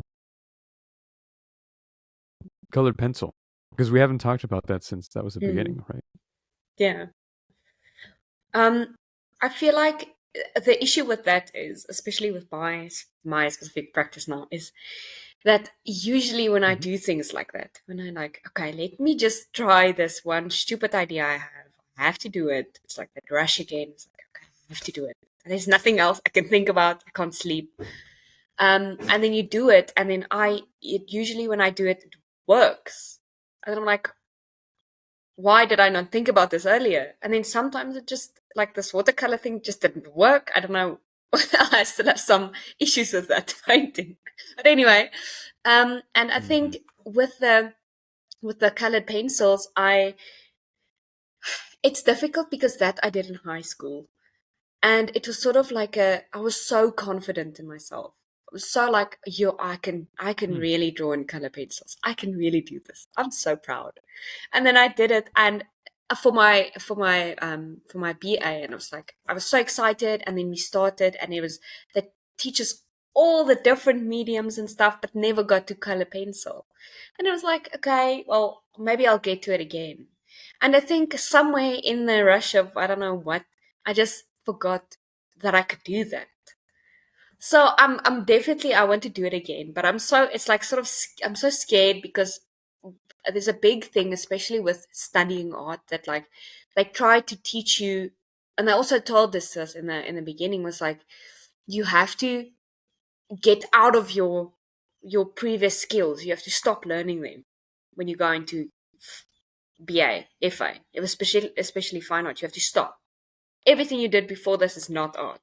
colored pencil, because we haven't talked about that since that was the Mm, beginning, right? yeah. I feel like the issue with that is, especially with my specific practice now, is that usually when I Mm-hmm. do things like that, when I like, okay, let me just try this one stupid idea I have to do it. It's like that rush again. It's like, okay, I have to do it. There's nothing else I can think about. I can't sleep. And then you do it, and then it usually when I do it, it works. And then I'm like, why did I not think about this earlier? And then sometimes it just like this watercolor thing just didn't work. I don't know. I still have some issues with that painting. But anyway, and I Mm-hmm. think with the colored pencils, it's difficult because that I did in high school. And it was sort of like I was so confident in myself. I was so like, yo, I can really draw in color pencils. I can really do this. I'm so proud. And then I did it, and for my BA, and I was so excited. And then we started, and it was that teaches all the different mediums and stuff, but never got to color pencil. And it was like, okay, well, maybe I'll get to it again. And I think somewhere in the rush of I don't know what, I just forgot that I could do that. So I'm definitely I want to do it again, but it's like sort of I'm so scared because there's a big thing, especially with studying art, that like they try to teach you, and they also told this to us in the beginning, was like you have to get out of your previous skills. You have to stop learning them when you go into BA, FA, especially fine art. You have to stop. Everything you did before this is not art.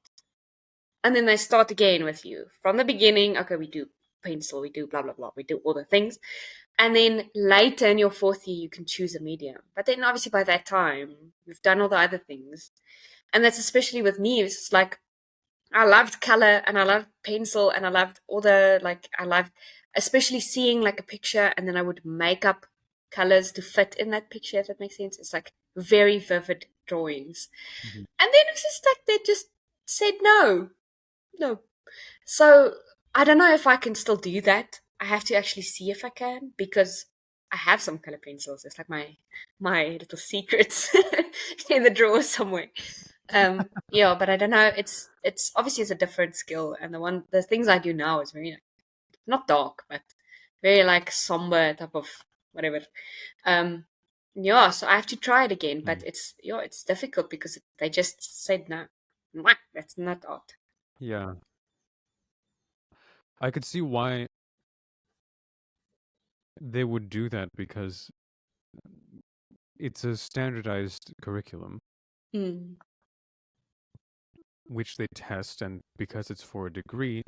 And then they start again with you from the beginning. Okay, we do pencil, we do blah, blah, blah, we do all the things. And then later in your fourth year, you can choose a medium. But then obviously by that time, you've done all the other things. And that's especially with me. It's like I loved color and I loved pencil and I loved I loved especially seeing like a picture and then I would make up colors to fit in that picture, if that makes sense. It's like very vivid drawings. Mm-hmm. And then it's just like they just said no. No. So I don't know if I can still do that. I have to actually see if I can because I have some color pencils. It's like my little secrets in the drawer somewhere. Yeah, but I don't know. It's obviously it's a different skill, and the things I do now is very like, not dark, but very like somber type of whatever. Um, yeah, so I have to try it again, but it's difficult because they just said no. Mwah, that's not art. Yeah, I could see why they would do that because it's a standardized curriculum Mm, which they test, and because it's for a degree,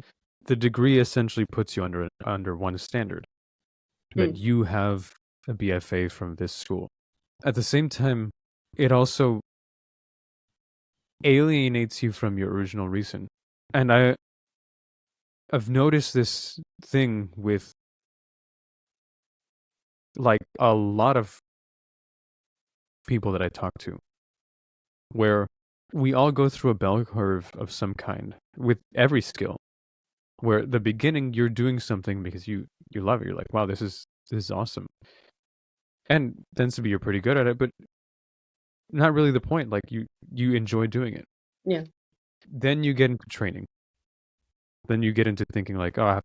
the degree essentially puts you under one standard that mm, you have a BFA from this school. At the same time, it also alienates you from your original reason. And I've noticed this thing with like a lot of people that I talk to, where we all go through a bell curve of some kind with every skill. Where at the beginning you're doing something because you love it. You're like, wow, this is awesome. And tends to be you're pretty good at it, but not really the point. Like you enjoy doing it. yeah. Then you get into training. Then you get into thinking like, oh, I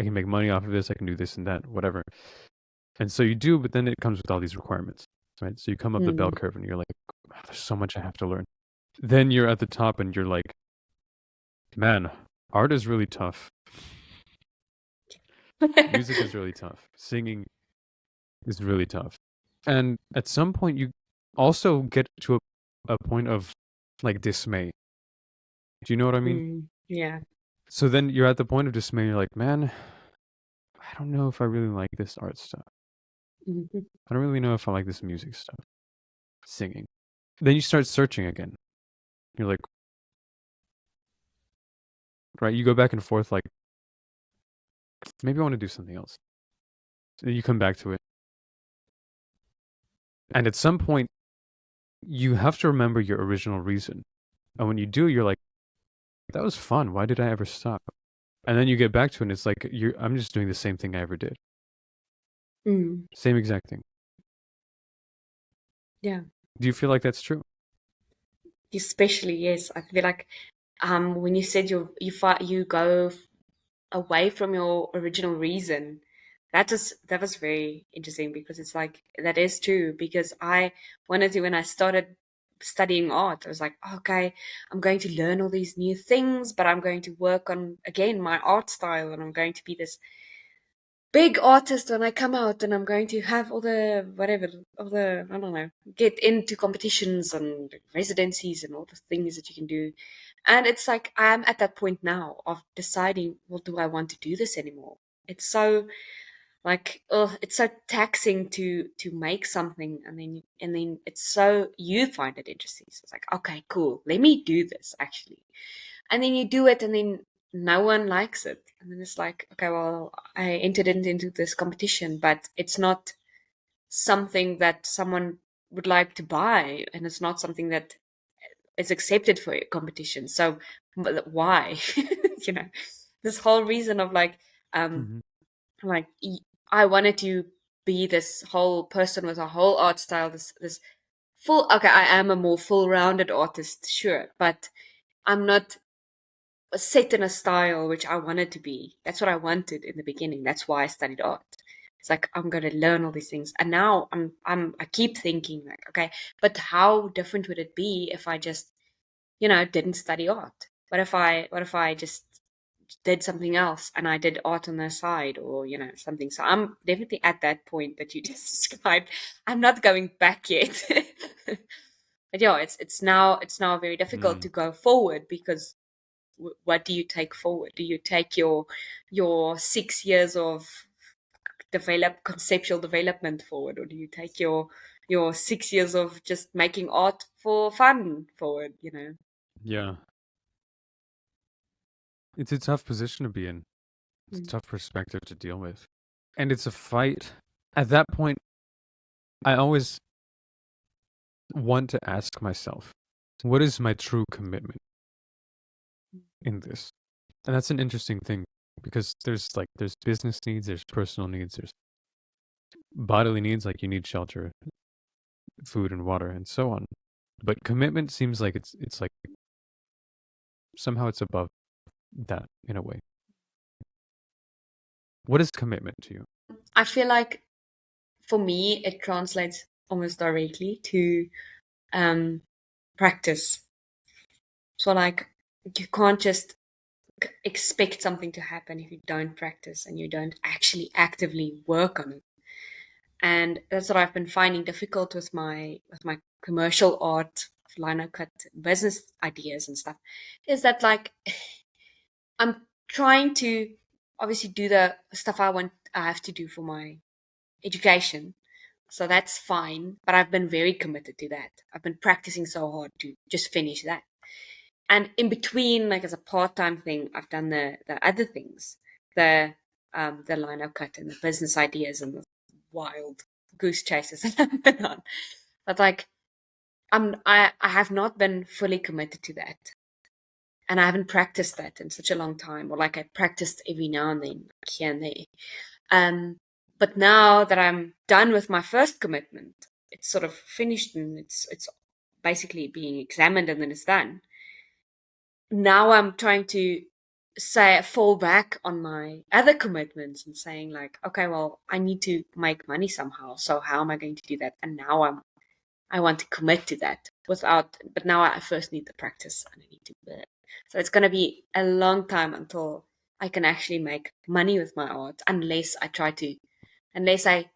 can make money off of this. I can do this and that, whatever. And so you do, but then it comes with all these requirements, right? So you come up the bell Mm. curve and you're like, "Oh, there's so much I have to learn." Then you're at the top and you're like, man, art is really tough. Music is really tough. Singing is really tough. And at some point, you also get to a point of like dismay. Do you know what I mean? Yeah. So then you're at the point of dismay. You're like, man, I don't know if I really like this art stuff. Mhm. I don't really know if I like this music stuff, singing. Then you start searching again. You're like, right? You go back and forth, like, maybe I want to do something else. So then you come back to it. And at some point, you have to remember your original reason. And when you do, you're like, that was fun. Why did I ever stop? And then you get back to it, and it's like, I'm just doing the same thing I ever did. Mm. Same exact thing. Yeah. Do you feel like that's true? Especially, yes. I feel like when you said you go away from your original reason, that was very interesting, because it's like that is true. Because I wanted to, when I started studying art, I was like, okay, I'm going to learn all these new things, but I'm going to work on again my art style, and I'm going to be this big artist when I come out, and I'm going to have all the whatever, all the, I don't know, get into competitions and residencies and all the things that you can do. And it's like I'm at that point now of deciding, well, do I want to do this anymore? It's so like, oh, it's so taxing to make something, and then it's so, you find it interesting. So it's like, okay, cool, let me do this actually. And then you do it, and then no one likes it. And then it's like, okay, well, I entered into this competition, but it's not something that someone would like to buy, and it's not something that is accepted for a competition. So why? you know, this whole reason of um, Mm-hmm. like I wanted to be this whole person with a whole art style, this full. Okay, I am a more full-rounded artist, sure, but I'm not set in a style which I wanted to be. That's what I wanted in the beginning. That's why I studied art. It's like I'm going to learn all these things, and now I keep thinking like, okay, but how different would it be if I just, didn't study art? What if I just did something else and I did art on the side, or something? So I'm definitely at that point that you just described. I'm not going back yet. But yeah, it's now very difficult Mm. to go forward, because what do you take forward? Do you take your 6 years of conceptual development forward, or do you take your 6 years of just making art for fun forward? Yeah. It's a tough position to be in. It's a Mm. tough perspective to deal with. And it's a fight. At that point, I always want to ask myself, what is my true commitment in this? And that's an interesting thing, because there's business needs, there's personal needs, there's bodily needs, like you need shelter, food and water and so on. But commitment seems like it's like somehow it's above that in a way. What is commitment to you? I feel like for me it translates almost directly to um practice. So like, you can't just expect something to happen if you don't practice and you don't actually actively work on it. And that's what I've been finding difficult with my commercial art, lino cut business ideas and stuff, is that like I'm trying to obviously do the stuff I have to do for my education. So that's fine, but I've been very committed to that. I've been practicing so hard to just finish that. And in between, like as a part-time thing, I've done the other things, the the line cut and the business ideas and the wild goose chases that I've been on. But like, I have not been fully committed to that, and I haven't practiced that in such a long time. Or like, I practiced every now and then, like here and there. Um, but now that I'm done with my first commitment, it's sort of finished, and it's basically being examined, and then it's done. Now I'm trying to say fall back on my other commitments and saying like, okay, well, I need to make money somehow. So how am I going to do that? And now I want to commit to that but now I first need the practice, and I need to. So it's going to be a long time until I can actually make money with my art, unless I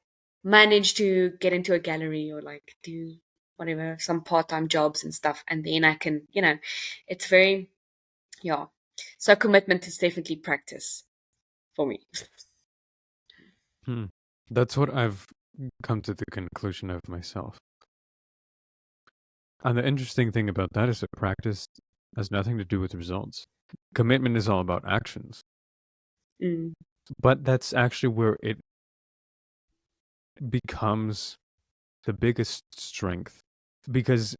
manage to get into a gallery, or like do whatever, some part-time jobs and stuff. And then I can, it's very, yeah. So commitment is definitely practice for me. That's what I've come to the conclusion of myself. And the interesting thing about that is that practice has nothing to do with results. Commitment is all about actions. Mm. But that's actually where it becomes the biggest strength. Because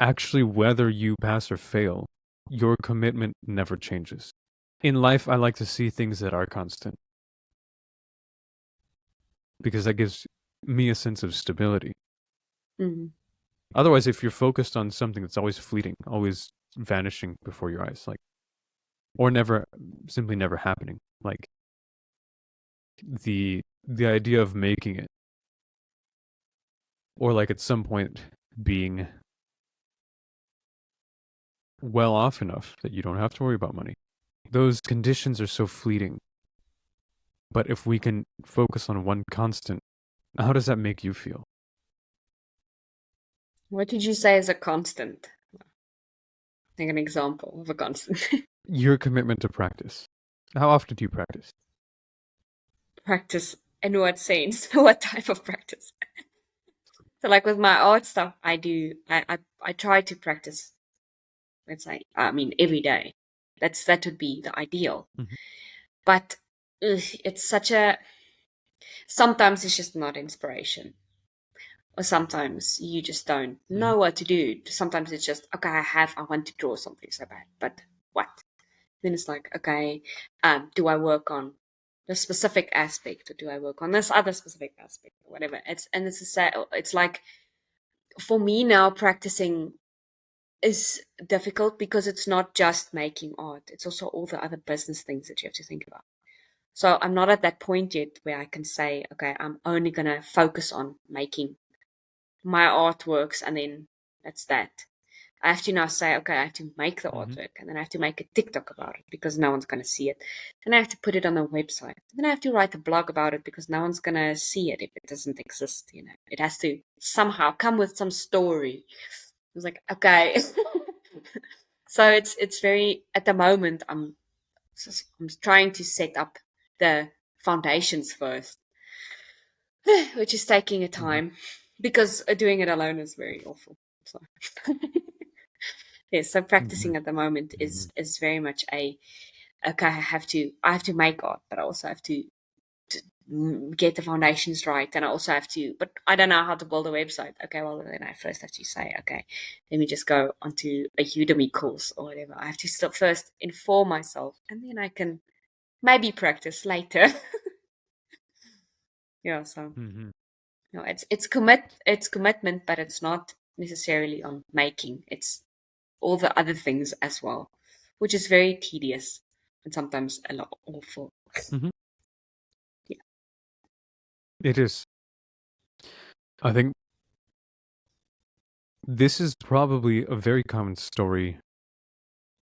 actually, whether you pass or fail, your commitment never changes. In life, I like to see things that are constant because that gives me a sense of stability. Mm. Otherwise, if you're focused on something that's always fleeting, always vanishing before your eyes, like, or never, simply never happening, like the idea of making it, or like at some point being well off enough that you don't have to worry about money. Those conditions are so fleeting. But if we can focus on one constant, how does that make you feel? What did you say is a constant? Like an example of a constant. Your commitment to practice. How often do you practice? Practice in what sense? What type of practice? So like with my art stuff, I try to practice, let's say, I mean, every day. That would be the ideal. Mhm. But it's such a, sometimes it's just not inspiration. Or sometimes you just don't Mhm. know what to do. Sometimes it's just, okay, I want to draw something so bad, but what? Then it's like, okay, do I work on the specific aspect or do I work on this other specific aspect or whatever? It's like, for me now, practicing is difficult because it's not just making art. It's also all the other business things that you have to think about. So I'm not at that point yet where I can say, okay, I'm only going to focus on making my artworks and then that's that. I have to now say, okay, I have to make the Mhm. artwork and then I have to make a TikTok about it because no one's going to see it. Then I have to put it on a website. Then I have to write a blog about it because no one's going to see it if it doesn't exist. It has to somehow come with some story. I was like, okay. So it's very, at the moment, I'm trying to set up the foundations first, which is taking a Mhm. time because doing it alone is very awful. So yes, so Mhm. practicing at the moment Mhm. is very much a, okay. I have to make art, but I also have to get the foundations right, and I also have to. But I don't know how to build a website. Okay, well then I first have to say, okay, let me just go onto a Udemy course or whatever. I have to still first inform myself, and then I can maybe practice later. Yeah, so Mhm. no, it's commitment, but it's not necessarily on making. It's all the other things as well, which is very tedious and sometimes a lot awful. Mhm. Yeah. It is. I think this is probably a very common story.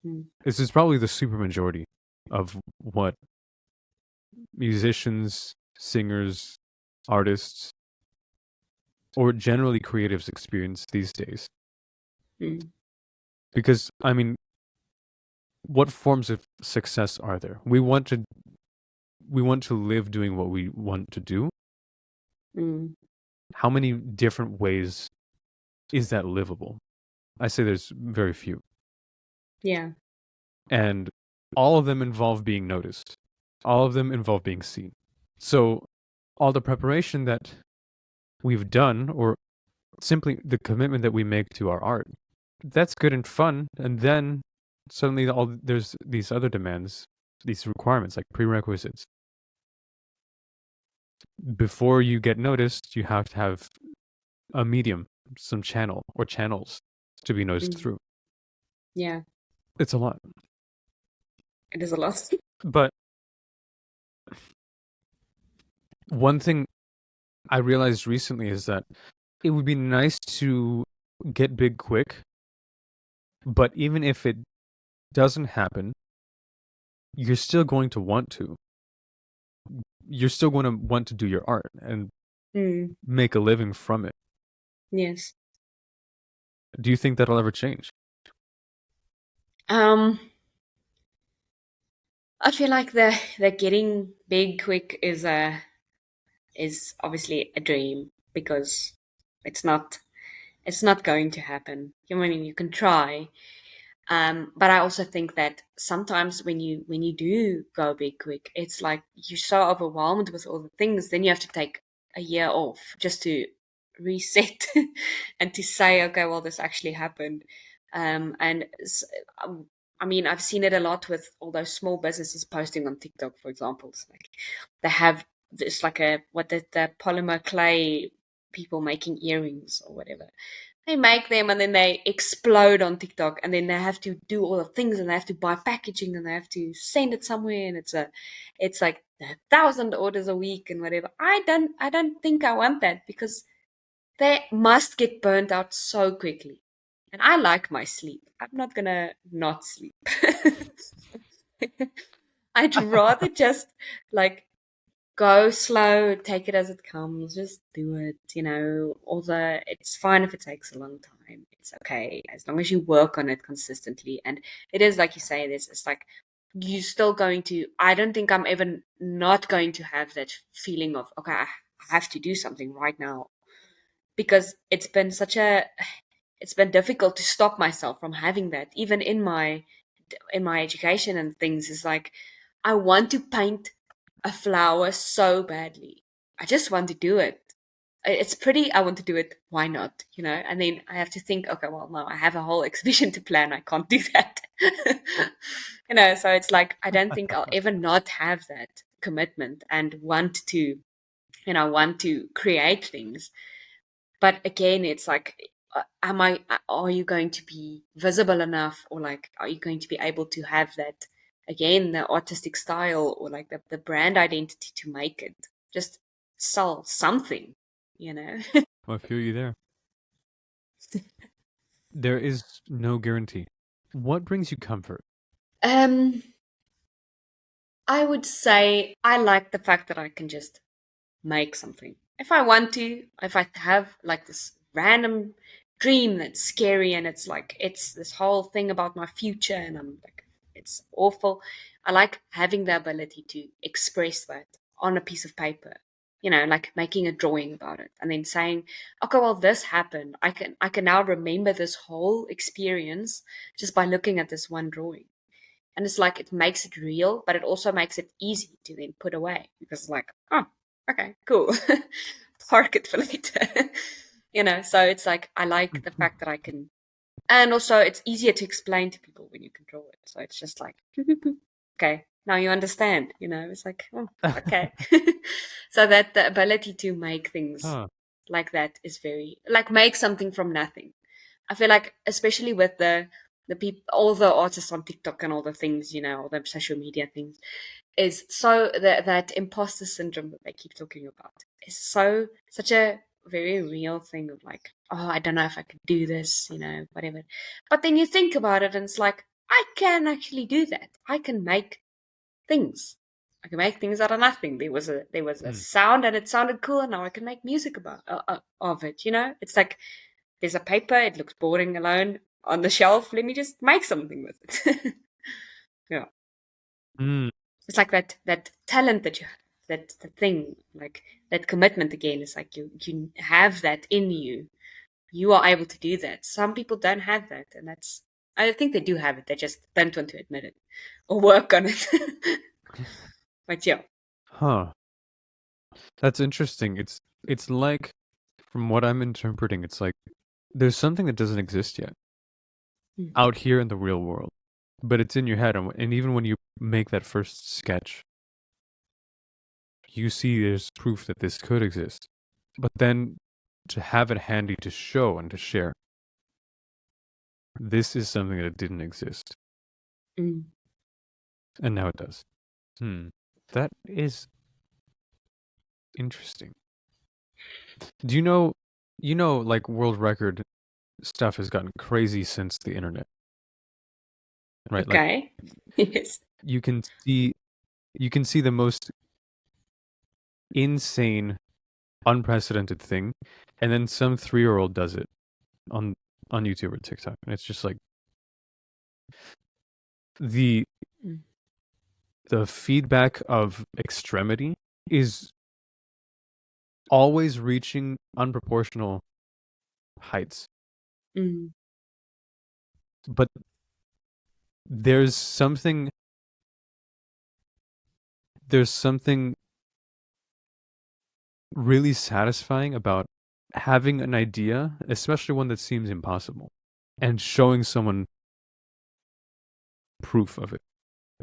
Mm. This is probably the super majority of what musicians, singers, artists, or generally creatives experience these days. Mm. Because, I mean, what forms of success are there? We want to live doing what we want to do. Mm. How many different ways is that livable? I say there's very few. Yeah. And all of them involve being noticed. All of them involve being seen. So all the preparation that we've done, or simply the commitment that we make to our art, that's good and fun. And then suddenly there's these other demands, these requirements like prerequisites. Before you get noticed, you have to have a medium, some channel or channels to be noticed Mm. through. Yeah. It's a lot. It is a lot. But one thing I realized recently is that it would be nice to get big quick, but even if it doesn't happen, you're still going to want to. You're still going to want to do your art and Mm. make a living from it. Yes. Do you think that'll ever change? Um, I feel like the getting big quick is a is obviously a dream because it's not it's not going to happen. I mean, you can try, but I also think that sometimes when you do go big quick, it's like you're so overwhelmed with all the things, then you have to take a year off just to reset and to say, okay, well, this actually happened. And I mean, I've seen it a lot with all those small businesses posting on TikTok, for example. It's like they have this like a what the polymer clay people making earrings or whatever. They make them and then they explode on TikTok, and then they have to do all the things, and they have to buy packaging, and they have to send it somewhere, and it's like 1,000 orders a week and whatever. I don't think I want that because they must get burnt out so quickly. And I like my sleep. I'm not gonna not sleep. I'd rather just like go slow, take it as it comes, just do it, although it's fine if it takes a long time. It's okay as long as you work on it consistently. And it is like you say, it's like you're still going to, I don't think I'm ever not going to have that feeling of, okay, I have to do something right now because it's been difficult to stop myself from having that, even in my education and things. Is like I want to paint a flower so badly. I just want to do it. It's pretty. I want to do it. Why not? And then I have to think, okay, well, no, I have a whole exhibition to plan. I can't do that. So it's like, I don't think I'll ever not have that commitment and want to create things. But again, it's like, are you going to be visible enough, or like, are you going to be able to have that, again, the artistic style, or like the brand identity to make it just sell something, you know? I feel you there. There is no guarantee. What brings you comfort? um, I would say I like the fact that I can just make something. If I want to, if I have like this random dream that's scary, and it's like it's this whole thing about my future, and I'm like, it's awful. I like having the ability to express that on a piece of paper. Like making a drawing about it and then saying, okay, well, this happened. I can now remember this whole experience just by looking at this one drawing. And it's like it makes it real, but it also makes it easy to then put away because it's like, oh, okay, cool. Park it for later. So it's like I like the fact that I can, and also it's easier to explain to people when you can draw it. So it's just like, okay, now you understand. It's like, oh, okay. So that the ability to make things Huh. like that is very like make something from nothing. I feel like, especially with the people, all the artists on TikTok and all the things, all the social media things, is so that imposter syndrome that they keep talking about is such a very real thing of like, oh, I don't know if I could do this, whatever. But then you think about it, and it's like, I can actually do that. I can make things. I can make things out of nothing. There was a Hmm. sound, and it sounded cool, and now I can make music about of it. It's like there's a paper. It looks boring alone on the shelf. Let me just make something with it. Yeah, Mm. it's like that talent that you have, that the thing, like that commitment again. It's like you have that in you. You are able to do that. Some people don't have that, and that's, I think they do have it. They just don't want to admit it or work on it. But yeah. Huh. That's interesting. It's like, from what I'm interpreting, it's like there's something that doesn't exist yet Mm. out here in the real world, but it's in your head, and even when you make that first sketch, you see there's proof that this could exist. But then to have it handy to show and to share, this is something that didn't exist, Mm. and now it does. That is interesting. Do like world record stuff has gotten crazy since the internet, right? Like Okay. Yes. you can see you can see the most insane, unprecedented thing, and then some 3-year-old does it on on YouTube or TikTok, and it's just like the Mm. the feedback of extremity is always reaching unproportional heights. Mm. But there's something really satisfying about having an idea, especially one that seems impossible, and showing someone proof of it.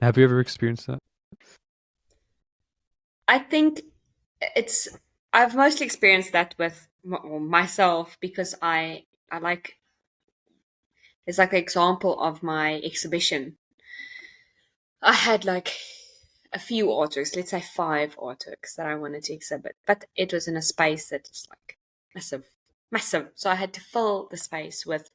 Have you ever experienced that? I think it's I've mostly experienced that with myself because I like it's like an example of my exhibition. I had like a few artworks, let's say 5 artworks that I wanted to exhibit, but it was in a space that was like massive, massive. So I had to fill the space with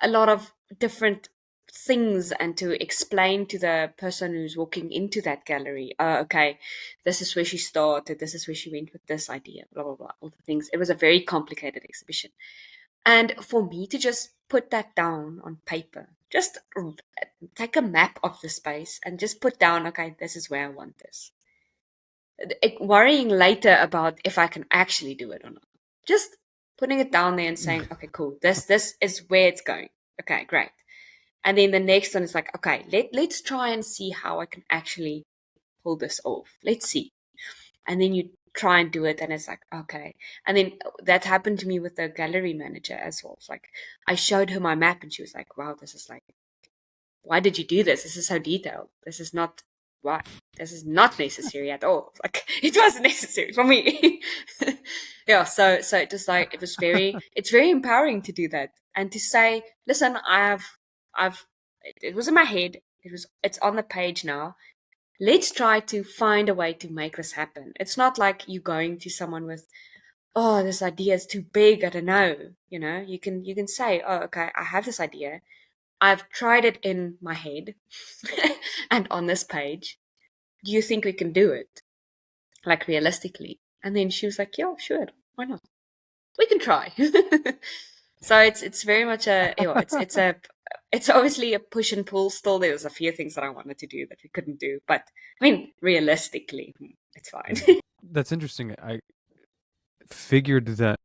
a lot of different things and to explain to the person who's walking into that gallery, okay, this is where she started, this is where she went with this idea, blah, blah, blah, all the things. It was a very complicated exhibition. And for me to just put that down on paper, just take a map of the space and just put down, okay, this is where I want this. Worrying later about if I can actually do it or not. Just putting it down there and saying, okay, cool, this is where it's going. Okay, great. And then the next one is like, okay, let's try and see how I can actually pull this off. Let's see. And then you try and do it, and it's like, okay. And then that happened to me with the gallery manager as well. It's like, I showed her my map, and she was like, wow, this is like, why did you do this? This is so detailed. This is not why. This is not necessary at all. Like, it wasn't necessary for me. Yeah. So it was like, it's very empowering to do that and to say, listen, it was in my head. It's on the page now. Let's try to find a way to make this happen. It's not like you going to someone with, oh, this idea is too big. I don't know. You can say, oh, okay, I have this idea. I've tried it in my head and on this page. Do you think we can do it? Like realistically? And then she was like, yeah, sure. Why not? We can try. So it's very much it's obviously a push and pull still. There was a few things that I wanted to do that we couldn't do, but I mean, realistically, it's fine. That's interesting. I figured that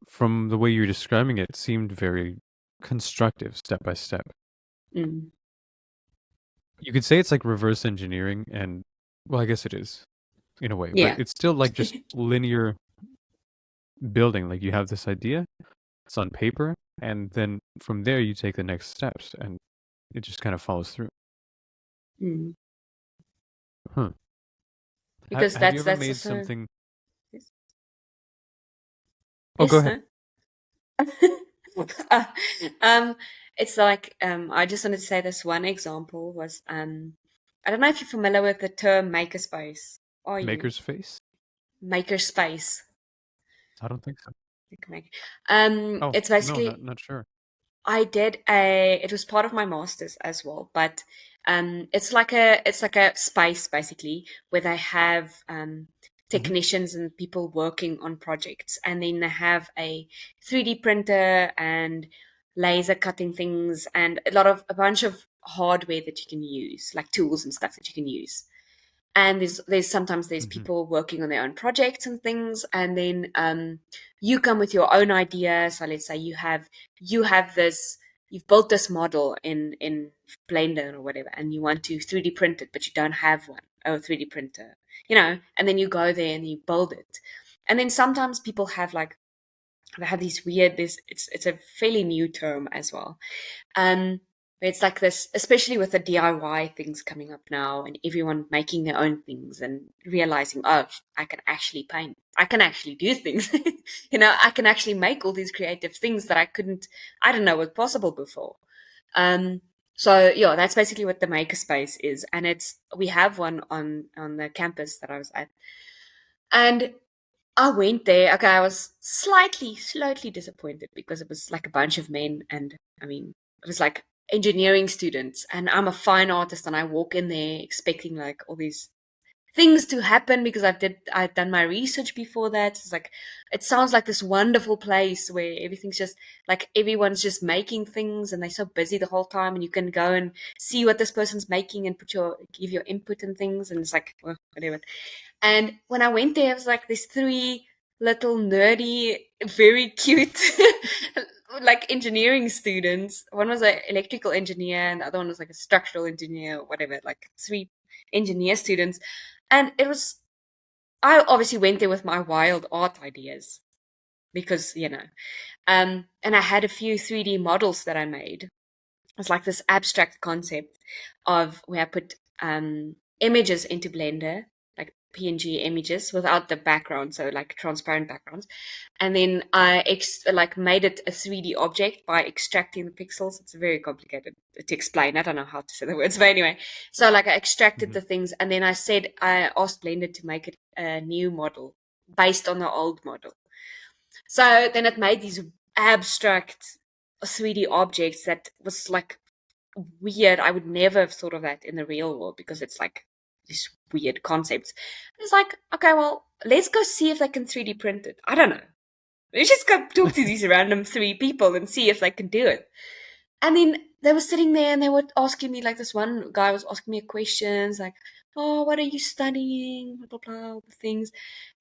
from the way you're describing it, it seemed very constructive, step by step. Mm. You could say it's like reverse engineering, and well, I guess it is in a way, but Yeah. it's still like just linear building. Like you have this idea, it's on paper, and then from there you take the next steps, and it just kind of follows through. Mm. Huh. Because Have you ever that's made also something? yes, Oh, go yes, ahead. no? Uh, um, it's like I just wanted to say this one example was I don't know if you're familiar with the term makerspace. Are you Maker's face? makerspace? I don't think so. Oh, It's no, basically not sure. it was part of my master's as well, but it's like a space basically where they have Hmm. technicians and people working on projects, and then they have a 3D printer and laser cutting things and a bunch of hardware that you can use, like tools and stuff that you can use. And there's sometimes there's Hmm. people working on their own projects and things, and then you come with your own idea. So let's say you have this, you've built this model in Blender or whatever, and you want to 3D print it, but you don't have one, a 3D printer, and then you go there and you build it. And then sometimes people have like they have these weird this it's a fairly new term as well. It's like this, especially with the DIY things coming up now and everyone making their own things and realizing, oh, I can actually paint. I can actually do things. I can actually make all these creative things that I don't know was possible before. Um, so yeah, that's basically what the makerspace is. And we have one on the campus that I was at. And I went there. Okay, I was slightly disappointed because it was like a bunch of men, and I mean, it was like engineering students, and I'm a fine artist, and I walk in there expecting like all these things to happen because I've done my research before that. It's like it sounds like this wonderful place where everything's just like everyone's just making things and they're so busy the whole time, and you can go and see what this person's making and give your input and things, and it's like, well, whatever. And when I went there, it was like these three little nerdy, very cute, like engineering students. One was an electrical engineer, and the other one was like a structural engineer, whatever. Like three engineer students, and it was. I obviously went there with my wild art ideas because and I had a few 3D models that I made. It's like this abstract concept of where I put images into Blender, like PNG images without the background, so like transparent backgrounds. And then I made it a 3D object by extracting the pixels. It's very complicated to explain. I don't know how to say the words, but anyway. So like I extracted the things, and then I asked Blender to make it a new model based on the old model. So then it made these abstract 3D objects that was like weird. I would never have thought of that in the real world because it's like these weird concepts. It's like, okay, well, let's go see if they can 3D print it. I don't know. Let's just go talk to these random three people and see if they can do it. And then they were sitting there and they were asking me, like this one guy was asking me questions like, oh, what are you studying? Blah, blah, blah, things.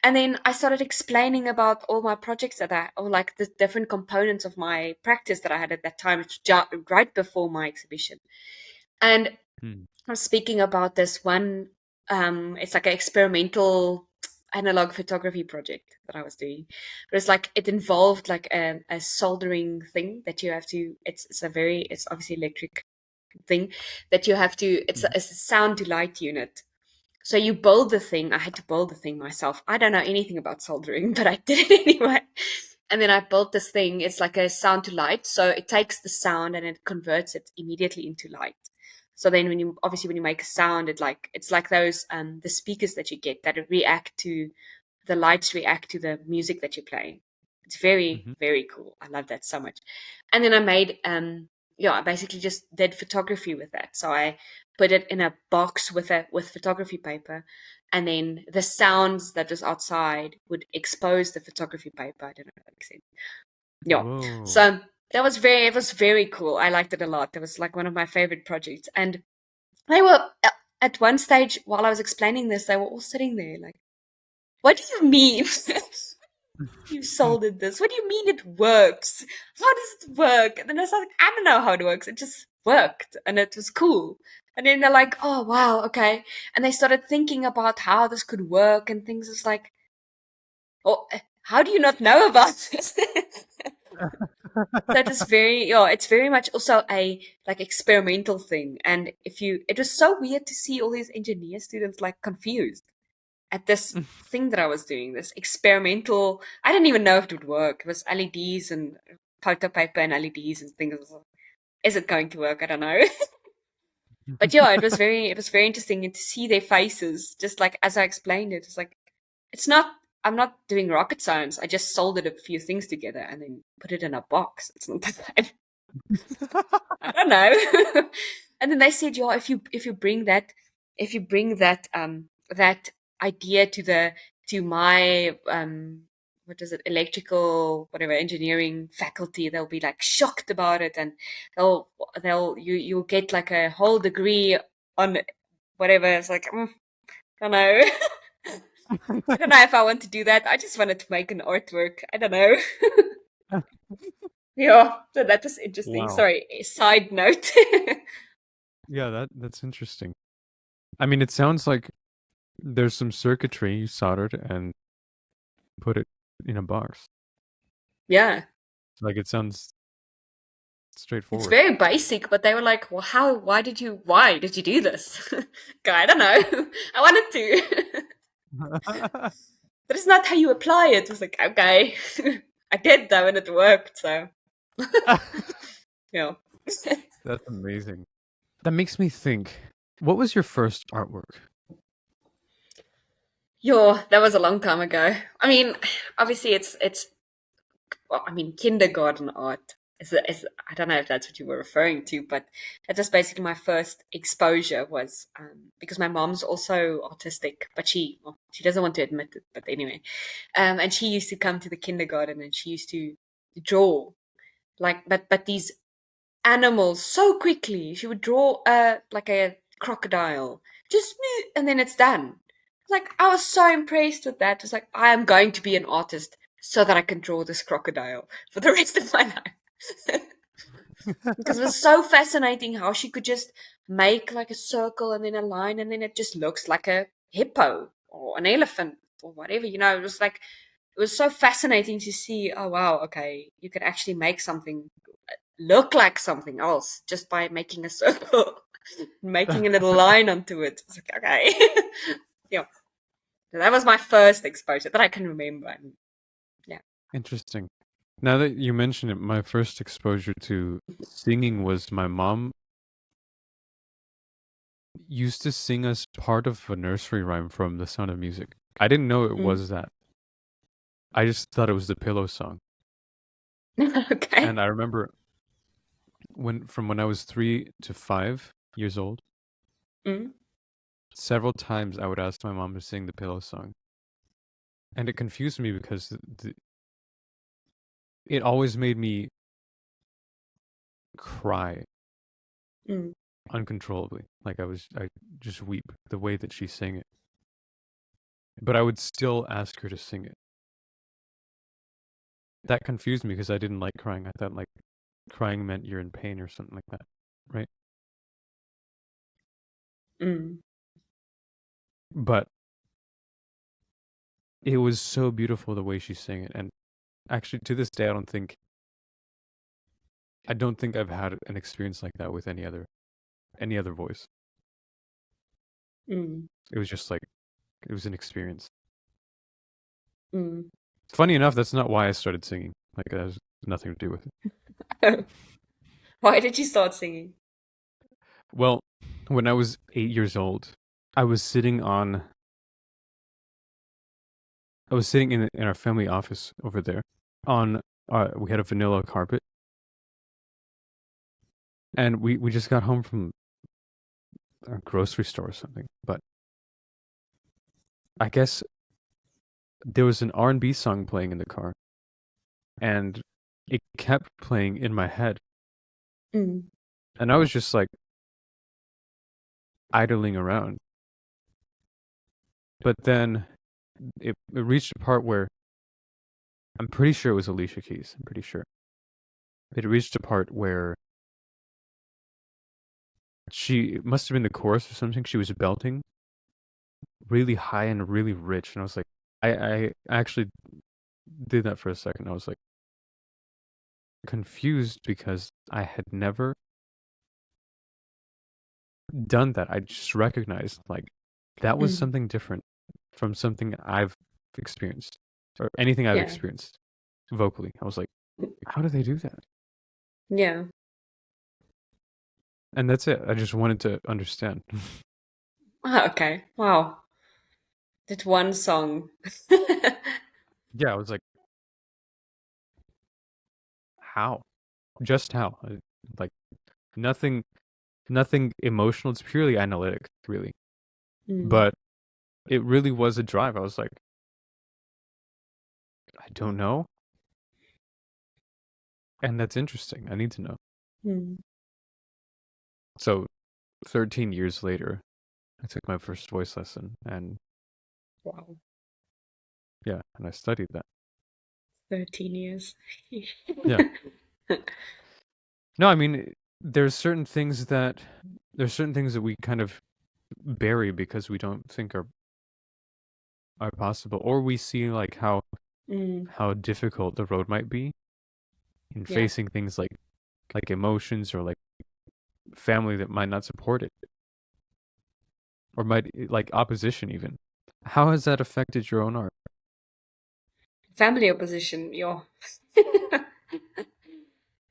And then I started explaining about all my projects or like the different components of my practice that I had at that time, right before my exhibition. And I was speaking about this one, it's like an experimental analog photography project that I was doing. But it's like, it involved like a soldering thing that you have to, it's obviously electric thing that you have to, it's a sound to light unit. So you build the thing. I had to build the thing myself. I don't know anything about soldering, but I did it anyway. And then I built this thing. It's like a sound to light. So it takes the sound and it converts it immediately into light. So then when you make a sound, it's like those the speakers that you get that react to the lights react to the music that you're playing. It's very, very cool. I love that so much. And then I made I basically just did photography with that. So I put it in a box with photography paper, and then the sounds that was outside would expose the photography paper. I don't know if that makes sense. Yeah. Whoa. So it was very cool. I liked it a lot. It was like one of my favorite projects. And they were at one stage while I was explaining this, they were all sitting there like, what do you mean? You soldered this. What do you mean it works? How does it work? And then I was like, I don't know how it works. It just worked and it was cool. And then they're like, oh, wow, okay. And they started thinking about how this could work and things. It's like, oh, how do you not know about this? That is it's very much also a like experimental thing. And it was so weird to see all these engineer students like confused at this thing that I was doing, this experimental. I didn't even know if it would work. It was LEDs and photo paper and LEDs and things. Is it going to work? I don't know. But yeah, it was very interesting to see their faces. Just like as I explained it, it's like I'm not doing rocket science. I just soldered a few things together and then put it in a box. It's not that. I don't know. And then they said, yeah, if you bring that that idea to my what is it, electrical whatever engineering faculty, they'll be like shocked about it, and you'll get like a whole degree on whatever. It's like I don't know. I don't know if I want to do that. I just wanted to make an artwork. I don't know. Yeah, so that was interesting. Wow. Sorry, a side note. Yeah, that's interesting. I mean, it sounds like there's some circuitry you soldered and put it in a box. Yeah. Like it sounds It's straightforward. very basic, but they were like, well, why did you do this? I don't know. I wanted to. That is not how you apply it. I was like, okay. I did though, and it worked, so. Yeah. That's amazing. That makes me think, what was your first artwork? That was a long time ago. I mean, obviously it's well, I mean, kindergarten art. I don't know if that's what you were referring to, but that was basically my first exposure was because my mom's also autistic, but she doesn't want to admit it. But anyway, and she used to come to the kindergarten and she used to draw like but these animals so quickly. She would draw like a crocodile, and then it's done. Like I was so impressed with that. It's like I am going to be an artist so that I can draw this crocodile for the rest of my life. Because it was so fascinating how she could just make like a circle and then a line and then it just looks like a hippo or an elephant or whatever. It was like it was so fascinating to see. Oh wow, okay, you can actually make something look like something else just by making a circle, making a little line onto it. It's like okay, yeah. So that was my first exposure that I can remember. And, yeah. Interesting. Now that you mention it, my first exposure to singing was my mom used to sing us part of a nursery rhyme from The Sound of Music. I didn't know it Mm. was that. I just thought it was the Pillow song. Okay. And I remember when I was 3 to 5 years old, Mm. several times I would ask my mom to sing the Pillow song. And it confused me because it always made me cry Mm. uncontrollably. Like I just weep the way that she sang it. But I would still ask her to sing it. That confused me because I didn't like crying. I thought like crying meant you're in pain or something like that, right? Mm. But it was so beautiful the way she sang it, and actually to this day I don't think I've had an experience like that with any other voice. Mm. It was just like it was an experience. Mm. Funny enough, that's not why I started singing. Like it has nothing to do with it. Why did you start singing? Well, when I was 8 years old, I was sitting on I was sitting in our family office over there. On we had a vanilla carpet, and we just got home from a grocery store or something. But I guess there was an R&B song playing in the car, and it kept playing in my head, Mm. and I was just like idling around. But then it reached a part where I'm pretty sure it was Alicia Keys. I'm pretty sure it reached a part where it must have been the chorus or something. She was belting really high and really rich, and I was like, I actually did that for a second. I was like confused because I had never done that. I just recognized like that was Mm. something different from something I've experienced or anything I've Yeah. experienced vocally. I was like, how do they do that? Yeah. And that's it. I just wanted to understand. Ah, okay. Wow. That one song. Yeah, I was like, how? Just how? Like nothing, nothing emotional. It's purely analytic, really. Mm. But it really was a drive. I was like, I don't know, and that's interesting. I need to know. Mm. So, 13 years later, I took my first voice lesson, and Wow. yeah, and I studied that. 13 years. Yeah. No, I mean, there's certain things that we kind of bury because we don't think are possible, or we see like Mm. how difficult the road might be in Yeah. facing things like emotions or like family that might not support it or might like opposition even. How has that affected your own art? Family opposition, yeah.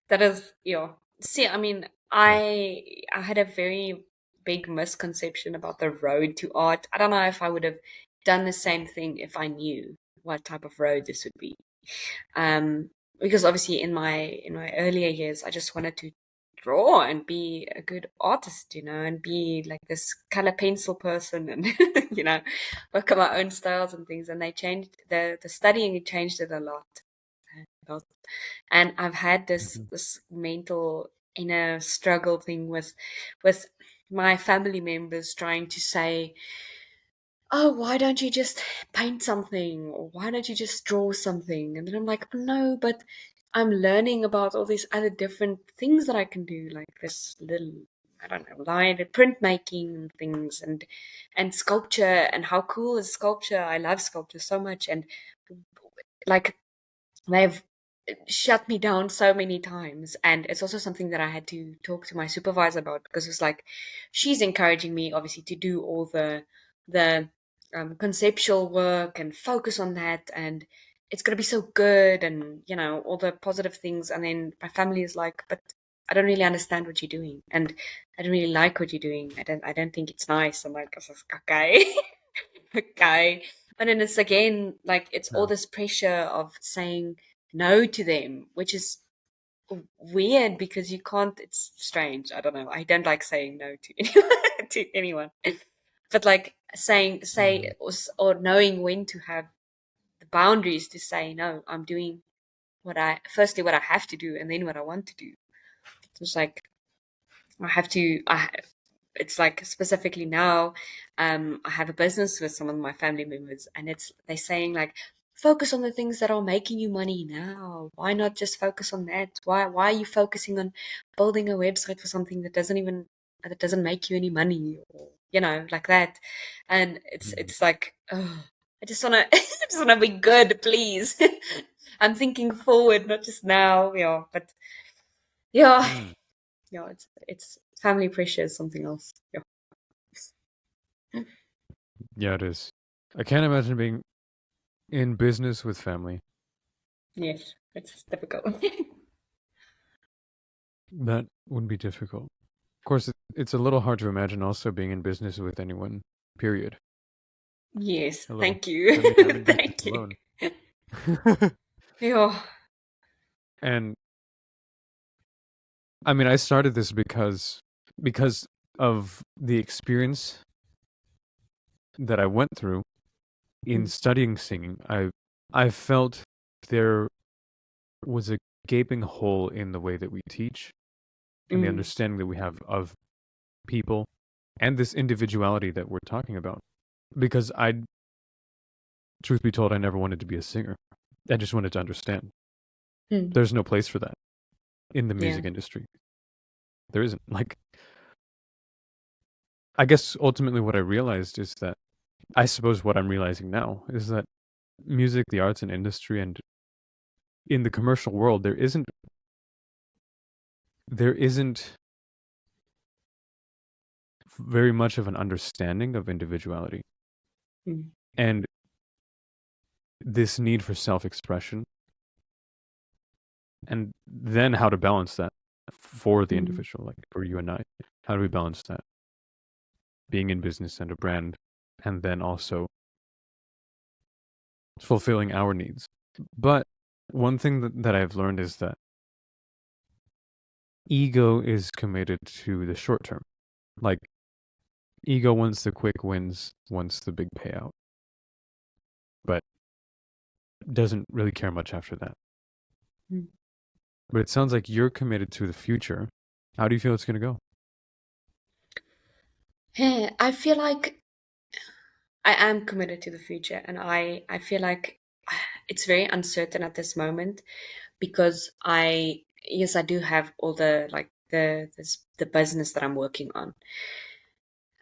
That is, yeah. See, I mean, Yeah. I had a very big misconception about the road to art. I don't know if I would have done the same thing if I knew what type of road this would be. Um, because obviously in my earlier years, I just wanted to draw and be a good artist, and be like this color pencil person, and work on my own styles and things. And they changed the studying, it changed it a lot. And I've had this Mhm. this mental inner struggle thing with my family members trying to say, oh, why don't you just paint something? Or why don't you just draw something? And then I'm like, no, but I'm learning about all these other different things that I can do, like this little, I don't know, line, printmaking and things, and sculpture, and how cool is sculpture? I love sculpture so much, and like they've shut me down so many times. And it's also something that I had to talk to my supervisor about, because it's like she's encouraging me obviously to do all the conceptual work and focus on that, and it's going to be so good, and all the positive things. And then my family is like, but I don't really understand what you're doing, and I don't really like what you're doing. I don't think it's nice. I'm like, okay. Okay. And then it's again like it's all Yeah. this pressure of saying no to them, which is weird because you can't. It's strange. I don't know. I don't like saying no to anyone, to anyone. But like saying say Mhm. or knowing when to have the boundaries to say no. I'm doing what I have to do, and then what I want to do. It's like I have to. It's like specifically now, I have a business with some of my family members, and they're saying like, focus on the things that are making you money now. Why not just focus on that? Why are you focusing on building a website for something that doesn't make you any money, or like that? And it's Mhm. it's like, oh, I just wanna I just wanna be good, please. I'm thinking forward, not just now. Yeah, but yeah, Mm. yeah, it's family pressure is something else. Yeah. Yeah, it is. I can't imagine being in business with family. Yes, it's difficult. That would be difficult. Of course, it's a little hard to imagine also being in business with anyone, period. Yes, A little. thank you. Certainly not in business Thank you. alone. Yeah. And I mean, I started this because of the experience that I went through in Mm, studying singing. I felt there was a gaping hole in the way that we teach and the mm, understanding that we have of people and this individuality that we're talking about. Because truth be told, I never wanted to be a singer. I just wanted to understand. mm. There's no place for that in the Yeah. music industry. There isn't. Like, I guess ultimately what I realized is that, I suppose what I'm realizing now is that music, the arts and industry, and in the commercial world, there isn't very much of an understanding of individuality Mm, and this need for self-expression, and then how to balance that for the mm, individual, like for you and I. How do we balance that? Being in business and a brand, and then also fulfilling our needs. But one thing that I've learned is that ego is committed to the short term. Like, ego wants the quick wins, wants the big payout, but doesn't really care much after that. mm. But it sounds like you're committed to the future. How do you feel it's going to go? I feel like I am committed to the future, and I feel like it's very uncertain at this moment, because yes, I do have all the business that I'm working on,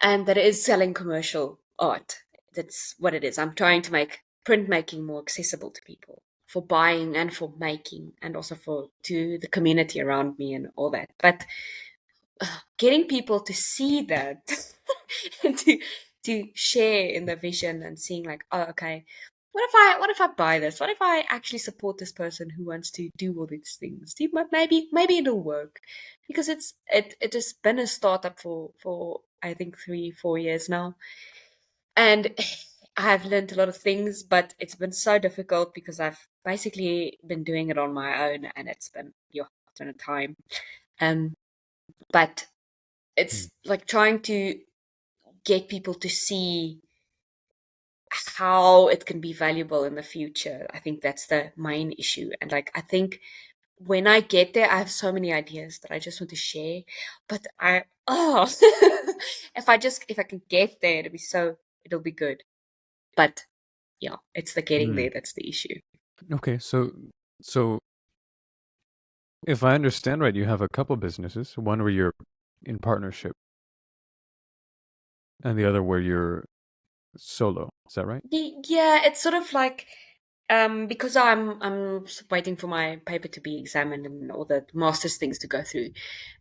and that is selling commercial art. That's what it is. I'm trying to make printmaking more accessible to people for buying and for making, and also for to the community around me and all that. But getting people to see that, to share in the vision, and seeing like, oh, okay, what if I buy this? What if I actually support this person who wants to do all these things? Maybe it'll work, because it has been a startup for I think 3-4 years now, and I've learned a lot of things, but it's been so difficult because I've basically been doing it on my own, and it's been a ton of time. Um, but Hmm. it's like trying to get people to see how it can be valuable in the future. I think that's the main issue. And like, I think when I get there, I have so many ideas that I just want to share. But if I can get there, it'll be good. But yeah, it's the getting Hmm. there that's the issue. Okay, so if I understand right, you have a couple businesses, one where you're in partnership and the other where you're solo. Is that right? Yeah, it's sort of like because I'm waiting for my paper to be examined and all the master's things to go through.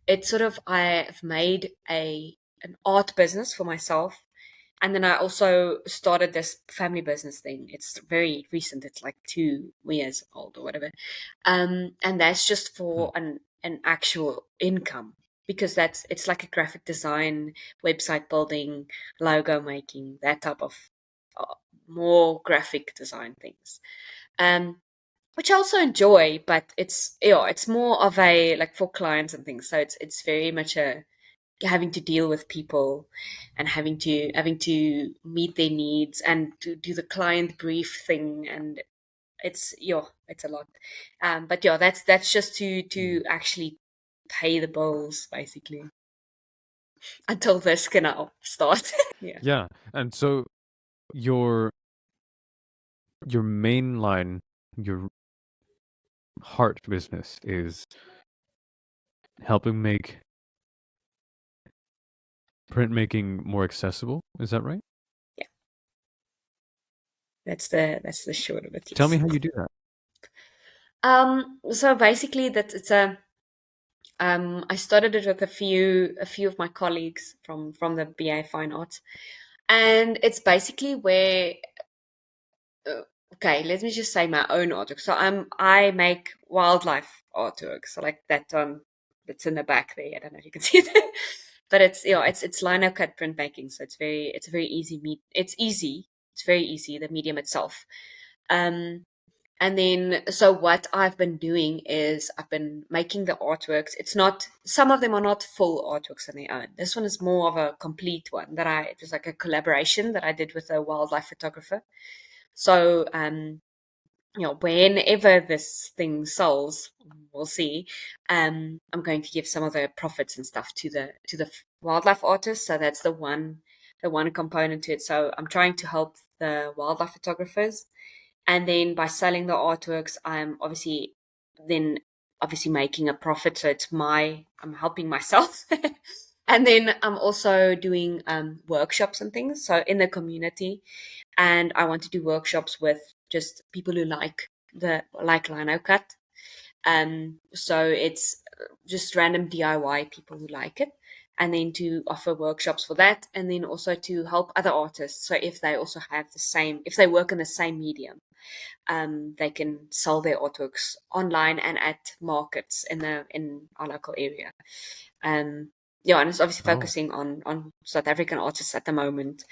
It's sort of I've made a an art business for myself, and then I also started this family business thing. It's very recent. It's like 2 years old or whatever. And that's just Hmm. for an actual income because it's like a graphic design, website building, logo making, that type of uh, more graphic design things. Um, which I also enjoy, but it's more of a like for clients and things. So it's very much a having to deal with people and having to meet their needs and to do the client brief thing, and it's a lot. But yeah, that's just Hmm. to actually pay the bills basically until this can now start. Yeah. Yeah, and so your your main line, your heart business is helping make printmaking more accessible. Is that right? Yeah, that's the short of it. Tell me Yes. how you do that. So basically that it's a I started it with a few of my colleagues from the BA Fine Arts, and it's basically where uh, okay, let me just say my own artwork. So I make wildlife artwork. So like that one that's in the back there. I don't know if you can see it. But it's lino cut printmaking. So it's a very easy it's easy. It's very easy, the medium itself. Um and then so what I've been doing is I've been making the artworks. It's not some of them are not full artworks on their own. This one is more of a complete one it was like a collaboration that I did with a wildlife photographer. So, whenever this thing sells, we'll see. I'm going to give some of the profits and stuff to the wildlife artists. So that's the one component to it. So I'm trying to help the wildlife photographers, and then by selling the artworks, I'm obviously making a profit. So I'm helping myself. And then I'm also doing workshops and things. So in the community, and I want to do workshops with just people who like lino cut. So it's just random DIY people who like it, and then to offer workshops for that, and then also to help other artists. So if they also have if they work in the same medium, they can sell their artworks online and at markets in our local area. Um, yeah, and it's obviously Oh, focusing on South African artists at the moment,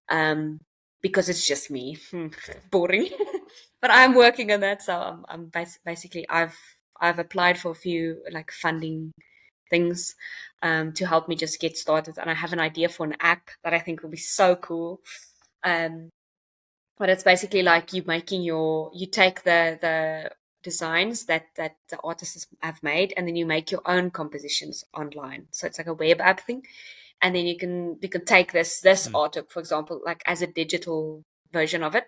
um, because it's just me, boring. But I'm working on that, so basically I've applied for a few like funding things to help me just get started, and I have an idea for an app that I think will be so cool. Um, but it's basically like you take the designs that the artists have made, and then you make your own compositions online. So it's like a web app thing, and then you can take this hmm. artwork, for example, like as a digital version of it,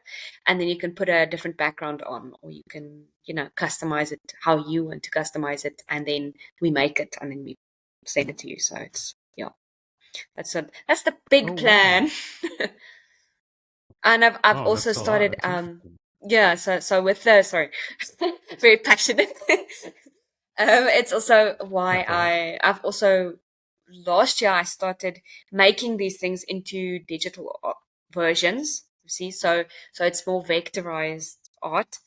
and then you can put a different background on, or you can customize it how you want to customize it, and then we make it and then we send it to you. So it's that's the Oh big wow. plan. And I've Oh, also that's a lot. started That's interesting. yeah, so with the sorry, very passionate. It's also why That's all right. I've also last year I started making these things into digital versions. You see, so it's more vectorized art,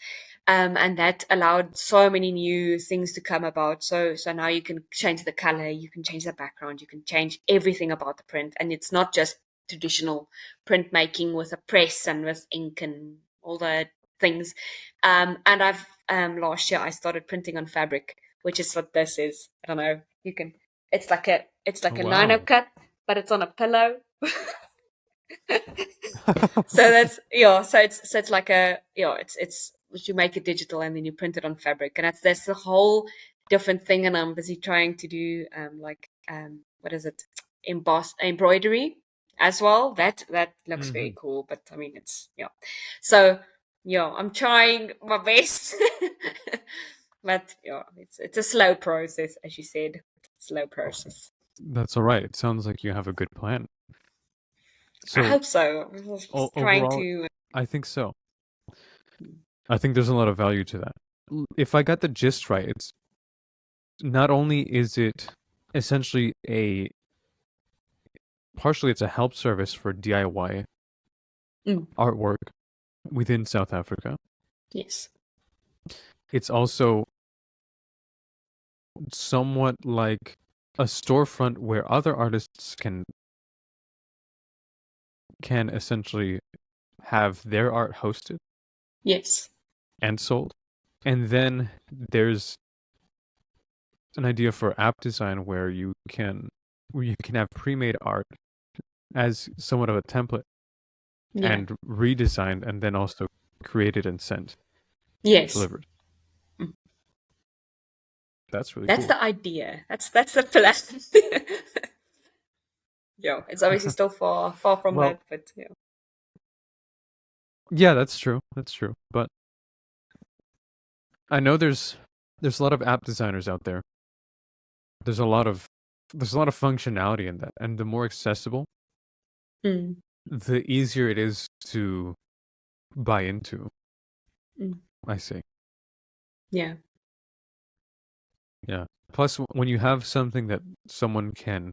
and that allowed so many new things to come about. So now you can change the color, you can change the background, you can change everything about the print, and it's not just traditional printmaking with a press and with ink and all the things. And I've last year I started printing on fabric, which is what this is. I don't know. You can. It's like a Oh, lino wow. cut, but it's on a pillow. So that's so it's like a it's you make it digital and then you print it on fabric, and that's the whole different thing. And I'm busy trying to do what is it, embroidery as well. That looks Hmm. very cool, but I mean it's so I'm trying my best. But it's a slow process, as you said. Slow process. That's all right. It sounds like you have a good plan. I So hope so. I was just trying overall, to. I think so. I think there's a lot of value to that. If I got the gist right, it's not only is it essentially partially it's a help service for DIY Mm, artwork within South Africa. yes. It's also somewhat like a storefront where other artists can essentially have their art hosted Yes. and sold. And then there's an idea for app design where you can have pre-made art as somewhat of a template Yeah. and redesigned and then also created and sent Yes. delivered. Mm. That's really That's cool. the idea. That's the plan. It's obviously still far from Well, that, but yeah. yeah, that's true. That's true. But I know there's a lot of app designers out there. There's a lot of there's a lot of functionality in that, and the more accessible, Mm, the easier it is to buy into. mm, I see. yeah. Yeah. Plus, when you have something that someone can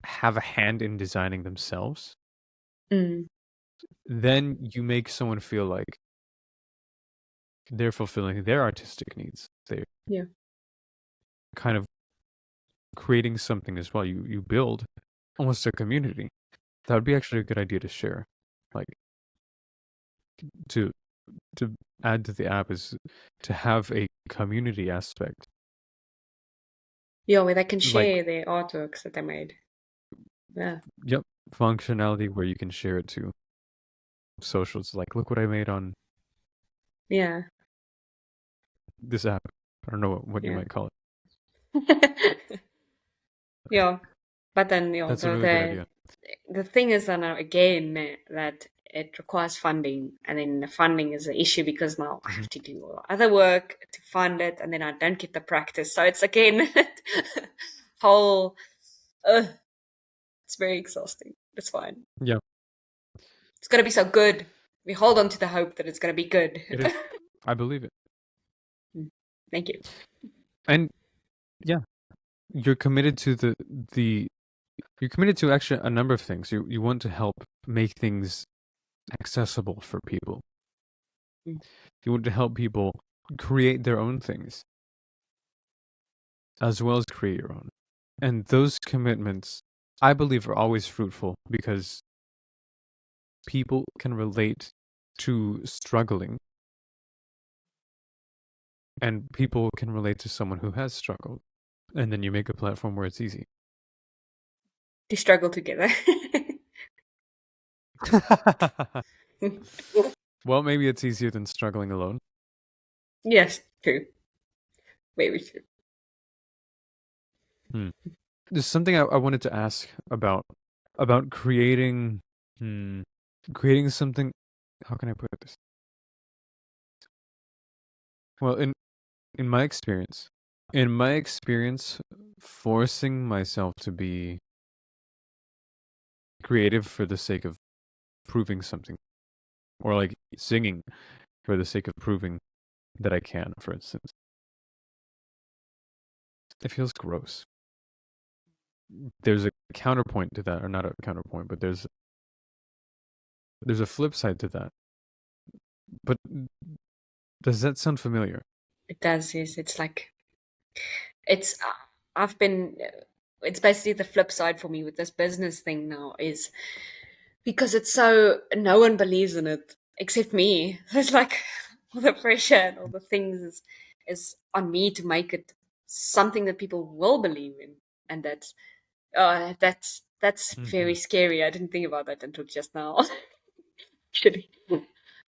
have a hand in designing themselves, Mm, then you make someone feel like they're fulfilling their artistic needs. They're yeah. kind of creating something as well. You build almost a community. That would be actually a good idea to share. Like to to add to the app is to have a community aspect. Yeah, where they can Like, share their artworks that they made. Yeah. yep, functionality where you can share it to socials. Like, look what I made on Yeah. this app. I don't know what you Yeah. might call it. Yeah. But then That's a really good idea. the thing is that now again that it requires funding, and then the funding is an issue because now I Hmm. have to do all the other work to fund it, and then I don't get the practice. So it's again whole. Uh, it's very exhausting. It's fine. Yeah, It's gonna be so good. We hold on to the hope that it's gonna be good. it is. I believe it. Thank you. And yeah, you're committed to the you're committed to actually a number of things. You want to help make things accessible for people. Mm. You want to help people create their own things as well as create your own. And those commitments, I believe, are always fruitful because people can relate to struggling and people can relate to someone who has struggled. And then you make a platform where it's easy. To struggle together. Well, maybe it's easier than struggling alone. Yes, true. Very true. Hmm. There's something I wanted to ask about creating creating something. How can I put this? Well, in my experience, forcing myself to be creative for the sake of proving something, or like singing for the sake of proving that I can, for instance, it feels gross. There's a counterpoint to that, or not a counterpoint, but there's a flip side to that. But does that sound familiar? It does, yes. It's like it's I've been it's basically the flip side for me with this business thing now is because it's so, no one believes in it except me. It's like all the pressure and all the things is on me to make it something that people will believe in, and that's Hmm. very scary. I didn't think about that until just now. Actually,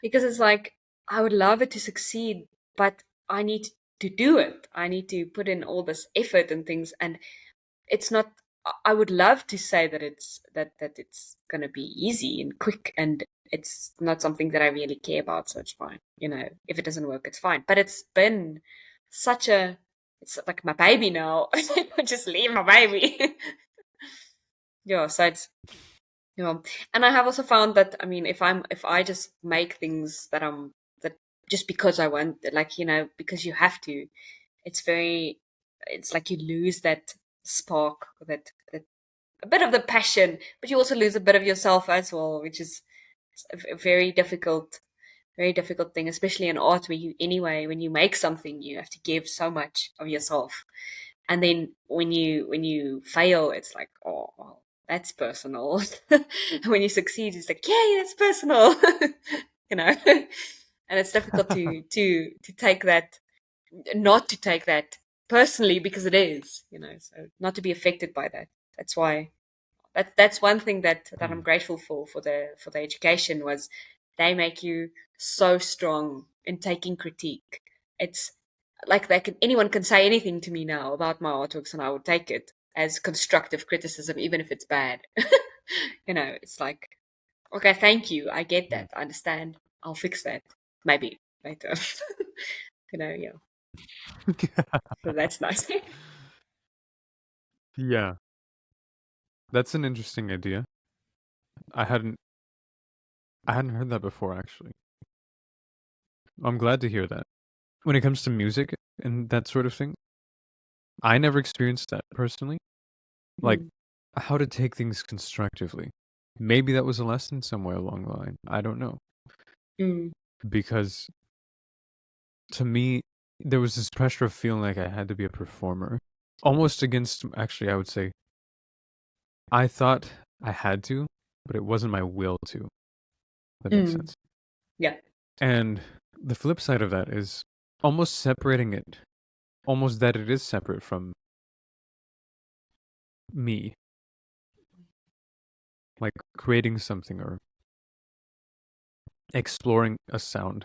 because it's like I would love it to succeed, but I need to do it. I need to put in all this effort and things, and it's not. I would love to say that it's gonna be easy and quick, and it's not something that I really care about, so it's fine. If it doesn't work, it's fine. But it's been such a, it's like my baby now. Just leave my baby. Yeah, so it's, and I have also found that, I mean, if I just make things that just because I want, like, because you have to, it's very, it's like you lose that spark, that a bit of the passion, but you also lose a bit of yourself as well, which is a very difficult thing, especially in art, where when you make something, you have to give so much of yourself, and then when you fail, it's like, oh, well, that's personal. And when you succeed, it's like, yay, that's personal. you know, and it's difficult to take that, not to take that personally, because it is, so not to be affected by that. That's why that's one thing that I'm grateful for the education, was they make you so strong in taking critique. It's like anyone can say anything to me now about my artworks, and I would take it as constructive criticism, even if it's bad. It's like, okay, thank you, I get that, I understand, I'll fix that maybe later. Yeah. So that's nice. Yeah, that's an interesting idea. I hadn't I hadn't heard that before actually. I'm glad to hear that. When it comes to music and that sort of thing, I never experienced that personally. Like Mm, how to take things constructively. Maybe that was a lesson somewhere along the line. I don't know. mm, Because to me, there was this pressure of feeling like I had to be a performer. Almost against, actually, I would say, I thought I had to, but it wasn't my will to. If that makes mm. sense. Yeah. And the flip side of that is almost separating it, almost that it is separate from me, like creating something or exploring a sound,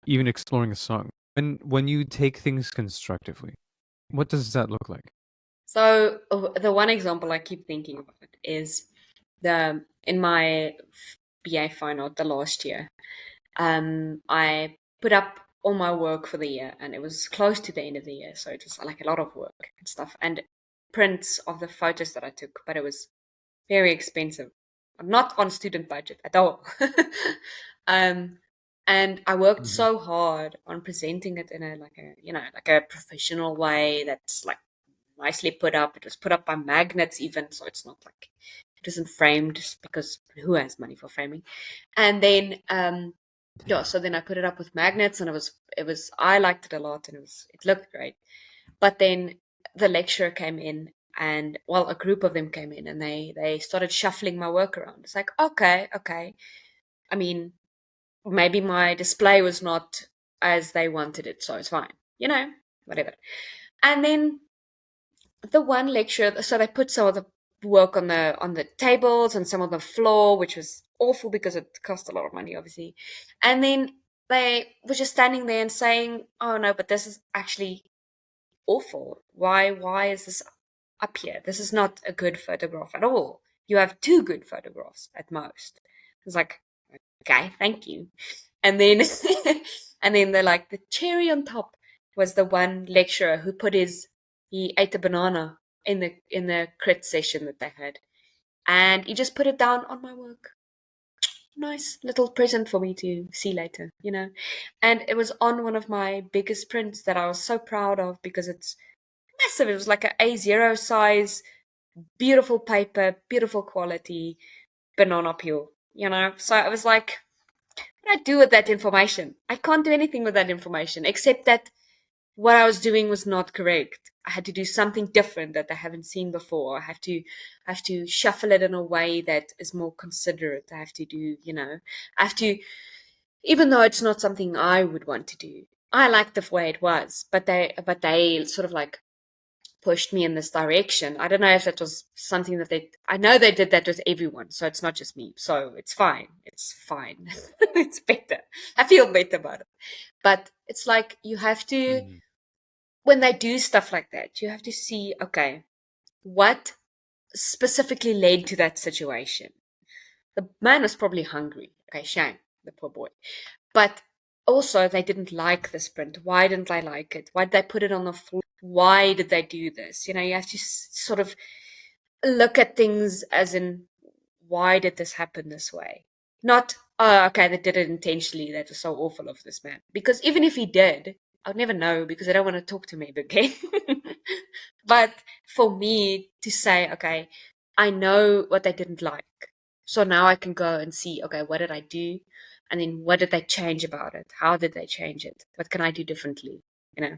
even exploring a song. And when you take things constructively, what does that look like? So the one example I keep thinking about is the in my BA final the last year. I put up all my work for the year, and it was close to the end of the year, so it was like a lot of work and stuff, and prints of the photos that I took, but it was very expensive. I'm not on student budget at all. um, and I worked Hmm. so hard on presenting it in a professional way that's like nicely put up. It was put up by magnets even, so it's not like it isn't framed, just because who has money for framing? And then yeah, so then I put it up with magnets, and it was I liked it a lot, and it looked great. But then the lecturer came in, and well, a group of them came in, and they started shuffling my work around. It's like, okay. I mean, maybe my display was not as they wanted it, so it's fine. Whatever. And then the one lecture, so they put some of the work on the tables and some on the floor, which was awful because it cost a lot of money, obviously. And then they were just standing there and saying, "Oh no, but this is actually awful. Why is this up here? This is not a good photograph at all. You have two good photographs at most." It's like, okay, thank you. And then and then they're like, the cherry on top was the one lecturer who he ate a banana in the crit session that they had. And he just put it down on my work. Nice little present for me to see later. And it was on one of my biggest prints that I was so proud of, because it's massive. It was like an A0 size, beautiful paper, beautiful quality, banana peel. So I was like, what do I do with that information? I can't do anything with that information except that what I was doing was not correct. I had to do something different that they haven't seen before. I have to shuffle it in a way that is more considerate. I have to do, I have to, even though it's not something I would want to do. I liked the way it was, but they sort of like pushed me in this direction. I don't know if that was something that I know they did that with everyone, so it's not just me. So it's fine. It's fine. It's better. I feel better about it. But it's like you have to, Mhm. when they do stuff like that, you have to see, okay, what specifically led to that situation. The man was probably hungry. Okay, shame, the poor boy. But also, they didn't like the sprint. Why didn't they like it? Why did they put it on the floor? Why did they do this? You have to sort of look at things as in, why did this happen this way? Not, oh, okay, they did it intentionally. That was so awful of this man. Because even if he did, I would never know because they don't want to talk to me ever again. But for me to say, okay, I know what they didn't like. So now I can go and see, okay, what did I do? And then what did they change about it? How did they change it? What can I do differently? You know,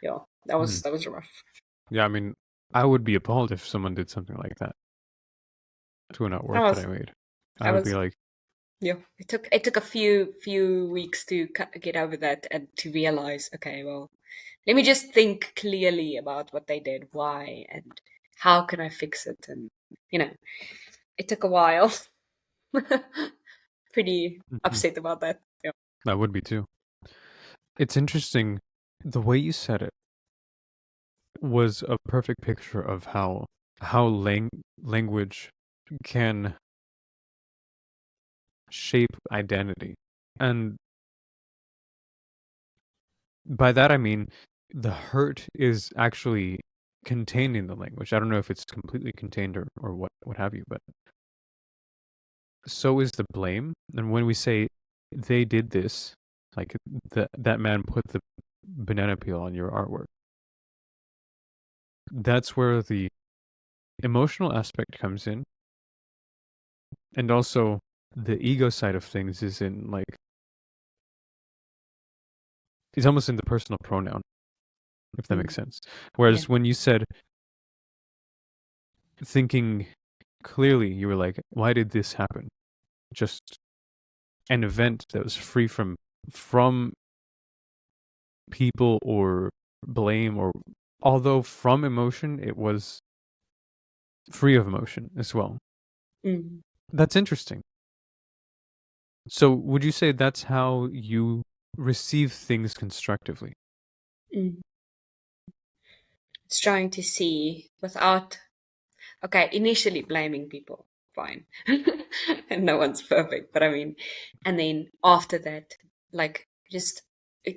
yeah, Mhm. that was rough. Yeah, I mean, I would be appalled if someone did something like that to an I artwork that was, I made. I I would be was, like, yeah. It took a few weeks to get over that and to realize, okay, well, let me just think clearly about what they did, why, and how can I fix it, and you know, it took a while. Pretty Mhm. upset about that. Yeah. I would be too. It's interesting. The way you said it was a perfect picture of how language can shape identity. And by that I mean the hurt is actually contained in the language. I don't know if it's completely contained or what have you, but so is the blame. And when we say they did this, like that man put the banana peel on your artwork, that's where the emotional aspect comes in, and also the ego side of things is in like it's almost in the personal pronoun, if that makes Mm, sense. yeah. Whereas when you said thinking clearly, you were like, why did this happen? Just an event that was free from people or blame, or although from emotion, it was free of emotion as well. Mm, That's interesting. So would you say that's how you receive things constructively? mm. It's trying to see without, okay, initially blaming people, fine. And no one's perfect, but I mean, and then after that, like just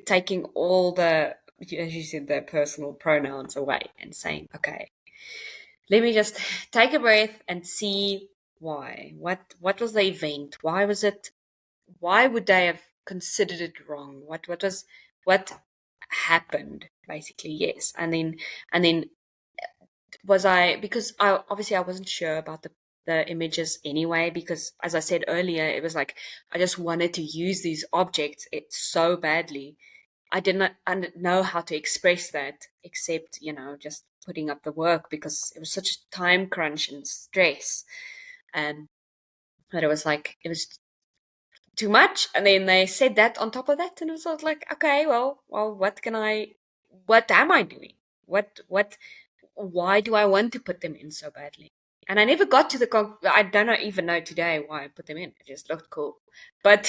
taking all the, as you said, the personal pronouns away and saying, okay, let me just take a breath and see why. What was the event? Why was it? Why would they have considered it wrong? What happened? Basically, yes. And then was I, because I obviously I wasn't sure about the images anyway, because as I said earlier, it was like I just wanted to use these objects it so badly. I didn't know how to express that except, just putting up the work because it was such a time crunch and stress. And but it was like it was too much. And then they said that on top of that, and it was sort of like, okay, well, what am I doing? What why do I want to put them in so badly? And I never got to I don't even know today why I put them in. It just looked cool. But,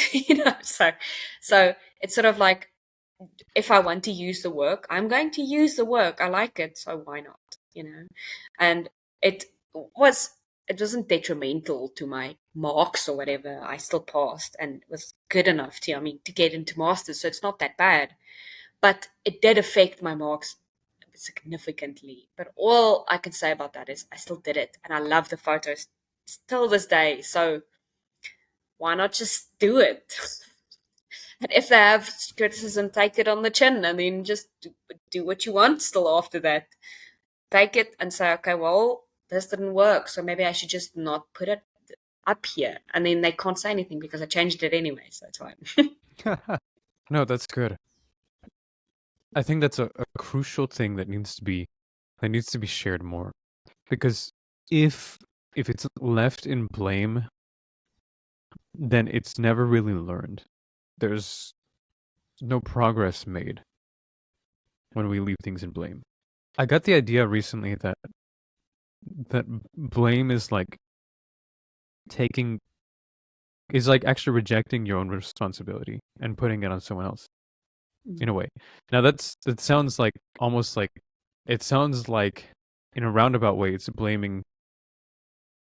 so it's sort of like, if I want to use the work, I'm going to use the work. I like it, so why not? And it was it wasn't detrimental to my marks or whatever. I still passed and was good enough to get into masters, so it's not that bad. But it did affect my marks significantly. But all I can say about that is I still did it, and I love the photos still this day. So why not just do it? And if they have criticism, take it on the chin, and then just do what you want still after that. Take it and say, okay, well, this didn't work, so maybe I should just not put it up here. And then they can't say anything because I changed it anyway, so it's fine. No, that's good. I think that's a crucial thing that needs to be shared more, because if it's left in blame, then it's never really learned. There's no progress made when we leave things in blame. I got the idea recently that blame is like taking is like actually rejecting your own responsibility and putting it on someone else in a way. Now that sounds like almost like it sounds like in a roundabout way it's blaming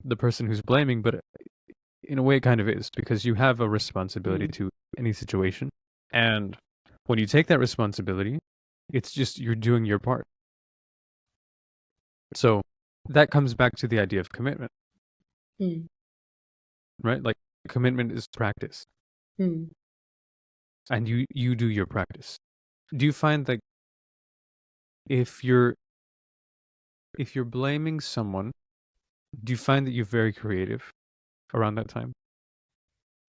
the person who's blaming, but in a way it kind of is, because you have a responsibility to any situation, and when you take that responsibility, it's just you're doing your part. So that comes back to the idea of commitment, right? Like commitment is practice, and you do your practice. Do you find that if you're blaming someone, do you find that you're very creative around that time?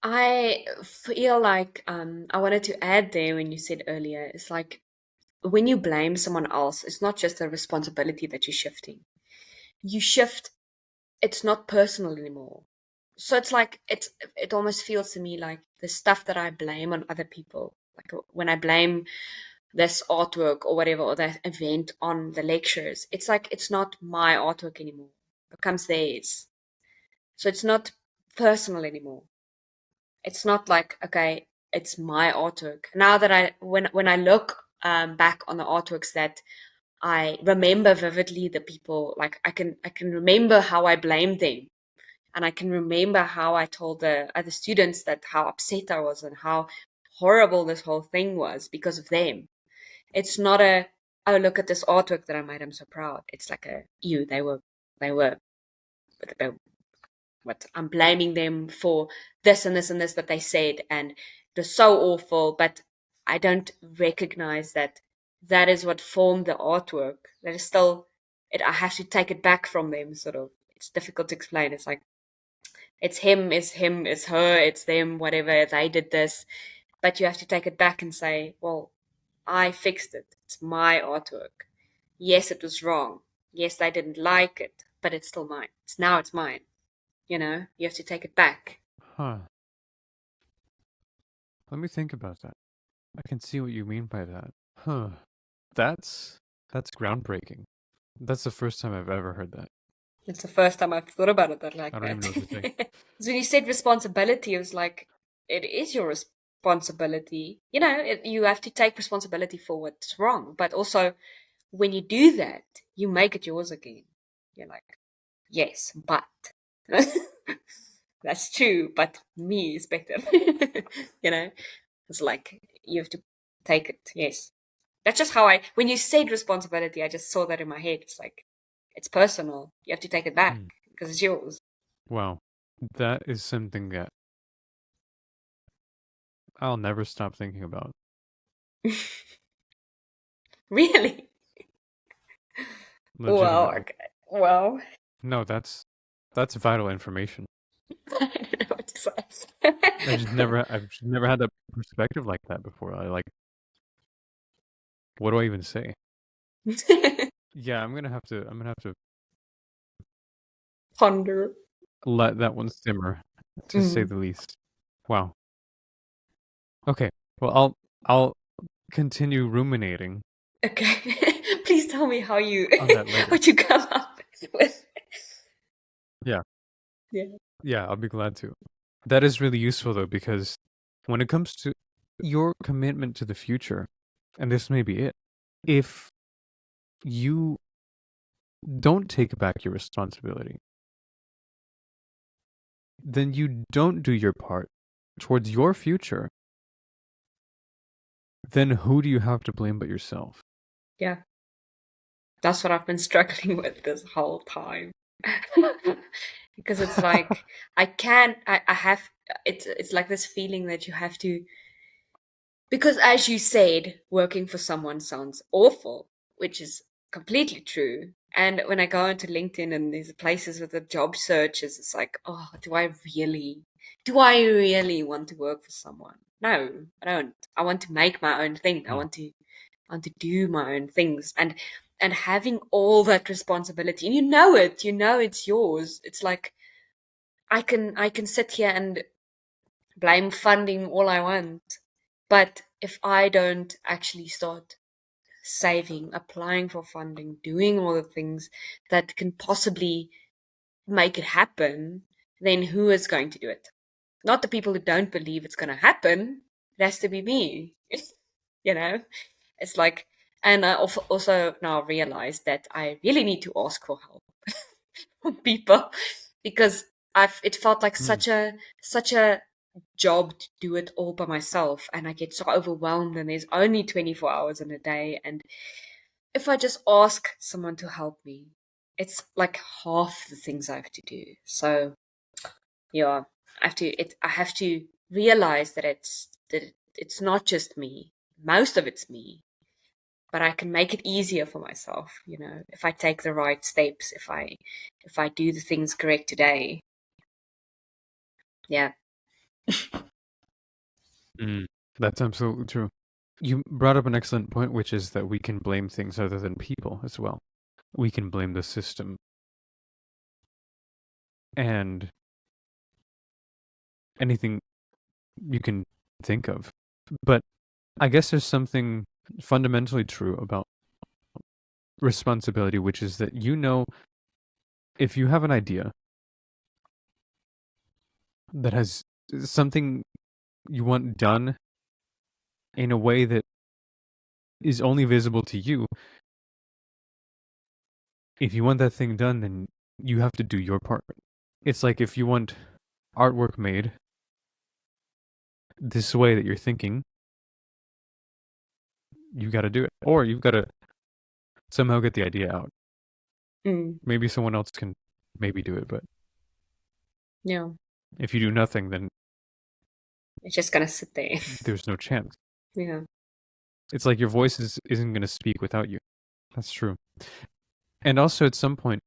I feel like I wanted to add there when you said earlier, it's like when you blame someone else, it's not just a responsibility that you're shifting. You shift, it's not personal anymore. So it's like it almost feels to me like the stuff that I blame on other people, like when I blame this artwork or whatever, or that event on the lectures, it's like it's not my artwork anymore. It becomes theirs. So it's not personal anymore. It's not like, okay, it's my artwork. Now that when I look back on the artworks that I remember vividly, the people, like I can remember how I blamed them, and I can remember how I told the other students that how upset I was and how horrible this whole thing was because of them. It's not a, oh, look at this artwork that I made, I'm so proud. It's like a, they were what, I'm blaming them for this and this and this that they said, and it was so awful. But I don't recognize that that is what formed the artwork. That is still it. I have to take it back from them. Sort of, it's difficult to explain. It's like it's him, it's her, it's them, whatever. They did this, but you have to take it back and say, well, I fixed it. It's my artwork. Yes, it was wrong. Yes, they didn't like it, but it's still mine. It's mine. You have to take it back. Huh. Let me think about that. I can see what you mean by that. Huh. That's groundbreaking. That's the first time I've ever heard that. It's the first time I've thought about it like I don't even that. know what to say. Because when you said responsibility, it was like, it is your responsibility. You have to take responsibility for what's wrong. But also, when you do that, you make it yours again. You're like, yes, but. That's true, but me is better. It's like, you have to take it. Yes. That's just how when you said responsibility, I just saw that in my head. It's like, it's personal. You have to take it back because it's yours. Wow. That is something that I'll never stop thinking about. Really? Well, Legitimately. okay. Well, No, that's vital information. I don't know what to say. I've just never had that perspective like that before. What do I even say? Yeah, I'm gonna have to Ponder. let that one simmer, to say the least. Wow. Okay. Well, I'll continue ruminating Okay. Please tell me how on that later. what you come up with. Yeah. Yeah. Yeah, I'll be glad to. That is really useful though, because when it comes to your commitment to the future, and this may be it, if you don't take back your responsibility, then you don't do your part towards your future, then who do you have to blame but yourself? Yeah. That's what I've been struggling with this whole time. Because it's like I have it's like this feeling that you have to, because as you said, working for someone sounds awful, which is completely true. And when I go into LinkedIn and there's places with the job searches, it's like, oh, do I really want to work for someone? No, I don't. I want to make my own thing. I want to want to do my own things, and having all that responsibility, and it's yours. It's like I can sit here and blame funding all I want, but if I don't actually start saving, applying for funding, doing all the things that can possibly make it happen, then who is going to do it? Not the people who don't believe it's going to happen. It has to be me. you know, it's like, and I also now realize that I really need to ask for help from people, because it felt like Mm. such a job to do it all by myself, and I get so overwhelmed, and there's only 24 hours in a day, and if I just ask someone to help me, it's like half the things I have to do. So yeah, I have to realize that it's not just me. Most of it's me, but I can make it easier for myself, if I take the right steps, if I do the things correct today. Yeah. Mm. That's absolutely true. You brought up an excellent point, which is that we can blame things other than people as well. We can blame the system and anything you can think of. But I guess there's something fundamentally true about responsibility, which is that if you have an idea that has something you want done in a way that is only visible to you, if you want that thing done, then you have to do your part. It's like if you want artwork made this way that you're thinking, you got to do it. Or you've got to somehow get the idea out. Mm. Maybe someone else can maybe do it, but Yeah. if you do nothing, then It's just gonna sit there. there's no chance. Yeah. It's like your voice isn't going to speak without you. That's true. And also at some point,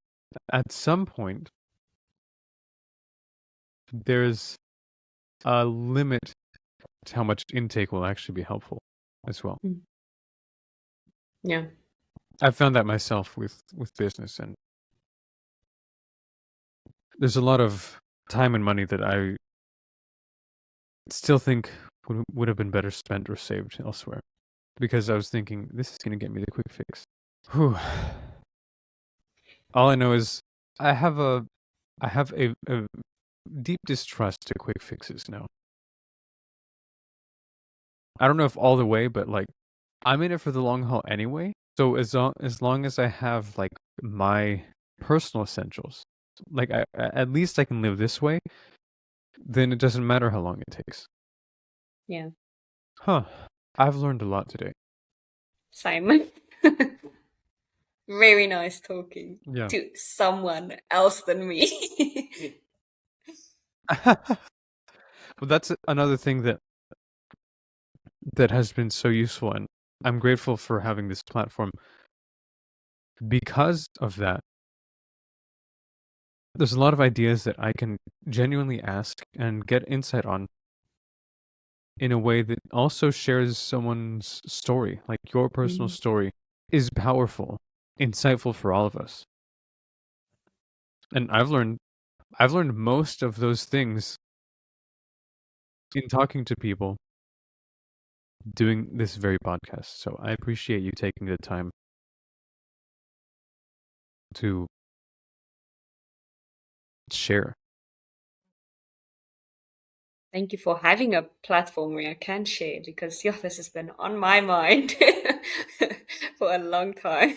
there's a limit to how much intake will actually be helpful as well. Mm. Yeah. I've found that myself with business, and there's a lot of time and money that I still think would have been better spent or saved elsewhere, because I was thinking this is going to get me the quick fix. Whew. All I know is I have a deep distrust to quick fixes now. I don't know if all the way, but like I'm in it for the long haul anyway. So as long as I have like my personal essentials, like at least I can live this way, then it doesn't matter how long it takes. Yeah. Huh. I've learned a lot today. Simon. Very nice talking Yeah. to someone else than me. But that's another thing that has been so useful, and I'm grateful for having this platform because of that. There's a lot of ideas that I can genuinely ask and get insight on in a way that also shares someone's story. Like your personal Mm. story is powerful, insightful for all of us. And I've learned most of those things in talking to people doing this very podcast. So I appreciate you taking the time to share. Thank you for having a platform where I can share, because yeah, this has been on my mind for a long time.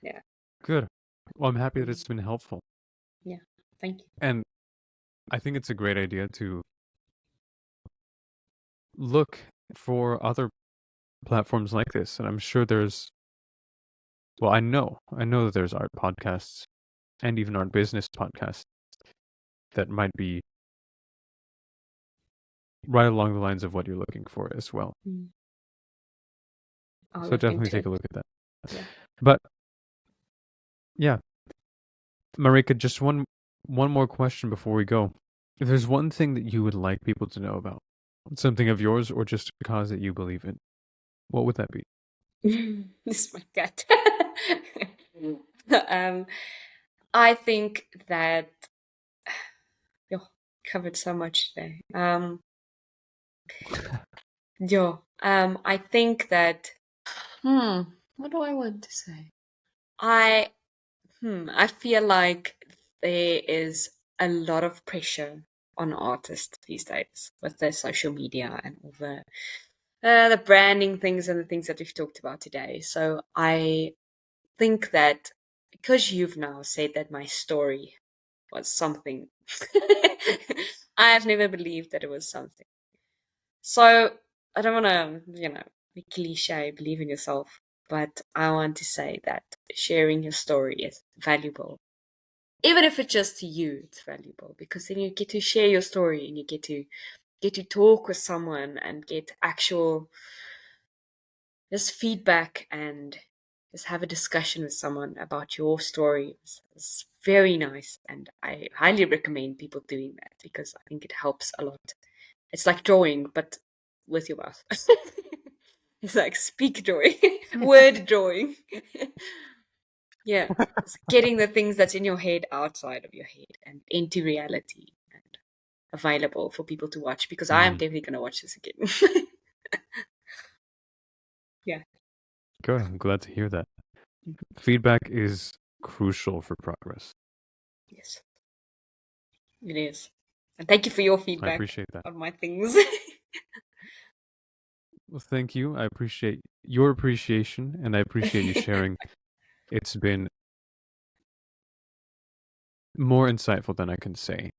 Yeah. Good. Well, I'm happy that Mm. it's been helpful. Yeah. Thank you. And I think it's a great idea to look for other platforms like this. And I'm sure I know that there's art podcasts and even art business podcasts that might be right along the lines of what you're looking for as well. Mm. I'll So look definitely into take it. a look at that. Yeah. But yeah, Marika, just one more question before we go. If there's one thing that you would like people to know about, something of yours or just a cause that you believe in, What would that be? This is my cat. I think that oh, covered so much today. I think that what do I want to say? I I feel like there is a lot of pressure on artists these days with the social media and all the branding things and the things that we've talked about today. So I think that because you've now said that my story was something, I have never believed that it was something. So I don't want to, be cliche, believe in yourself, but I want to say that sharing your story is valuable. Even if it's just to you, it's valuable because then you get to share your story and you get to talk with someone and get actual just feedback and just have a discussion with someone about your story. It's very nice, and I highly recommend people doing that because I think it helps a lot. It's like drawing, but with your mouth. It's like speak drawing, word drawing. Yeah, it's getting the things that's in your head outside of your head and into reality and available for people to watch because I am definitely going to watch this again. Yeah. Good. I'm glad to hear that. Feedback is crucial for progress. Yes, it is. And thank you for your I feedback appreciate that. on my things. Well, thank you. I appreciate your appreciation, and I appreciate you sharing. It's been more insightful than I can say.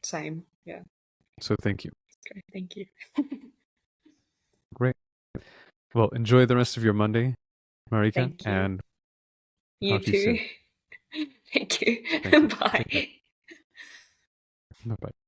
Same. Yeah. So thank you. Okay, thank you. Great. Well, enjoy the rest of your Monday, Marika, Thank you. and You talk to you too. soon. Thank you. Thank you. Take care. Bye. Bye-bye.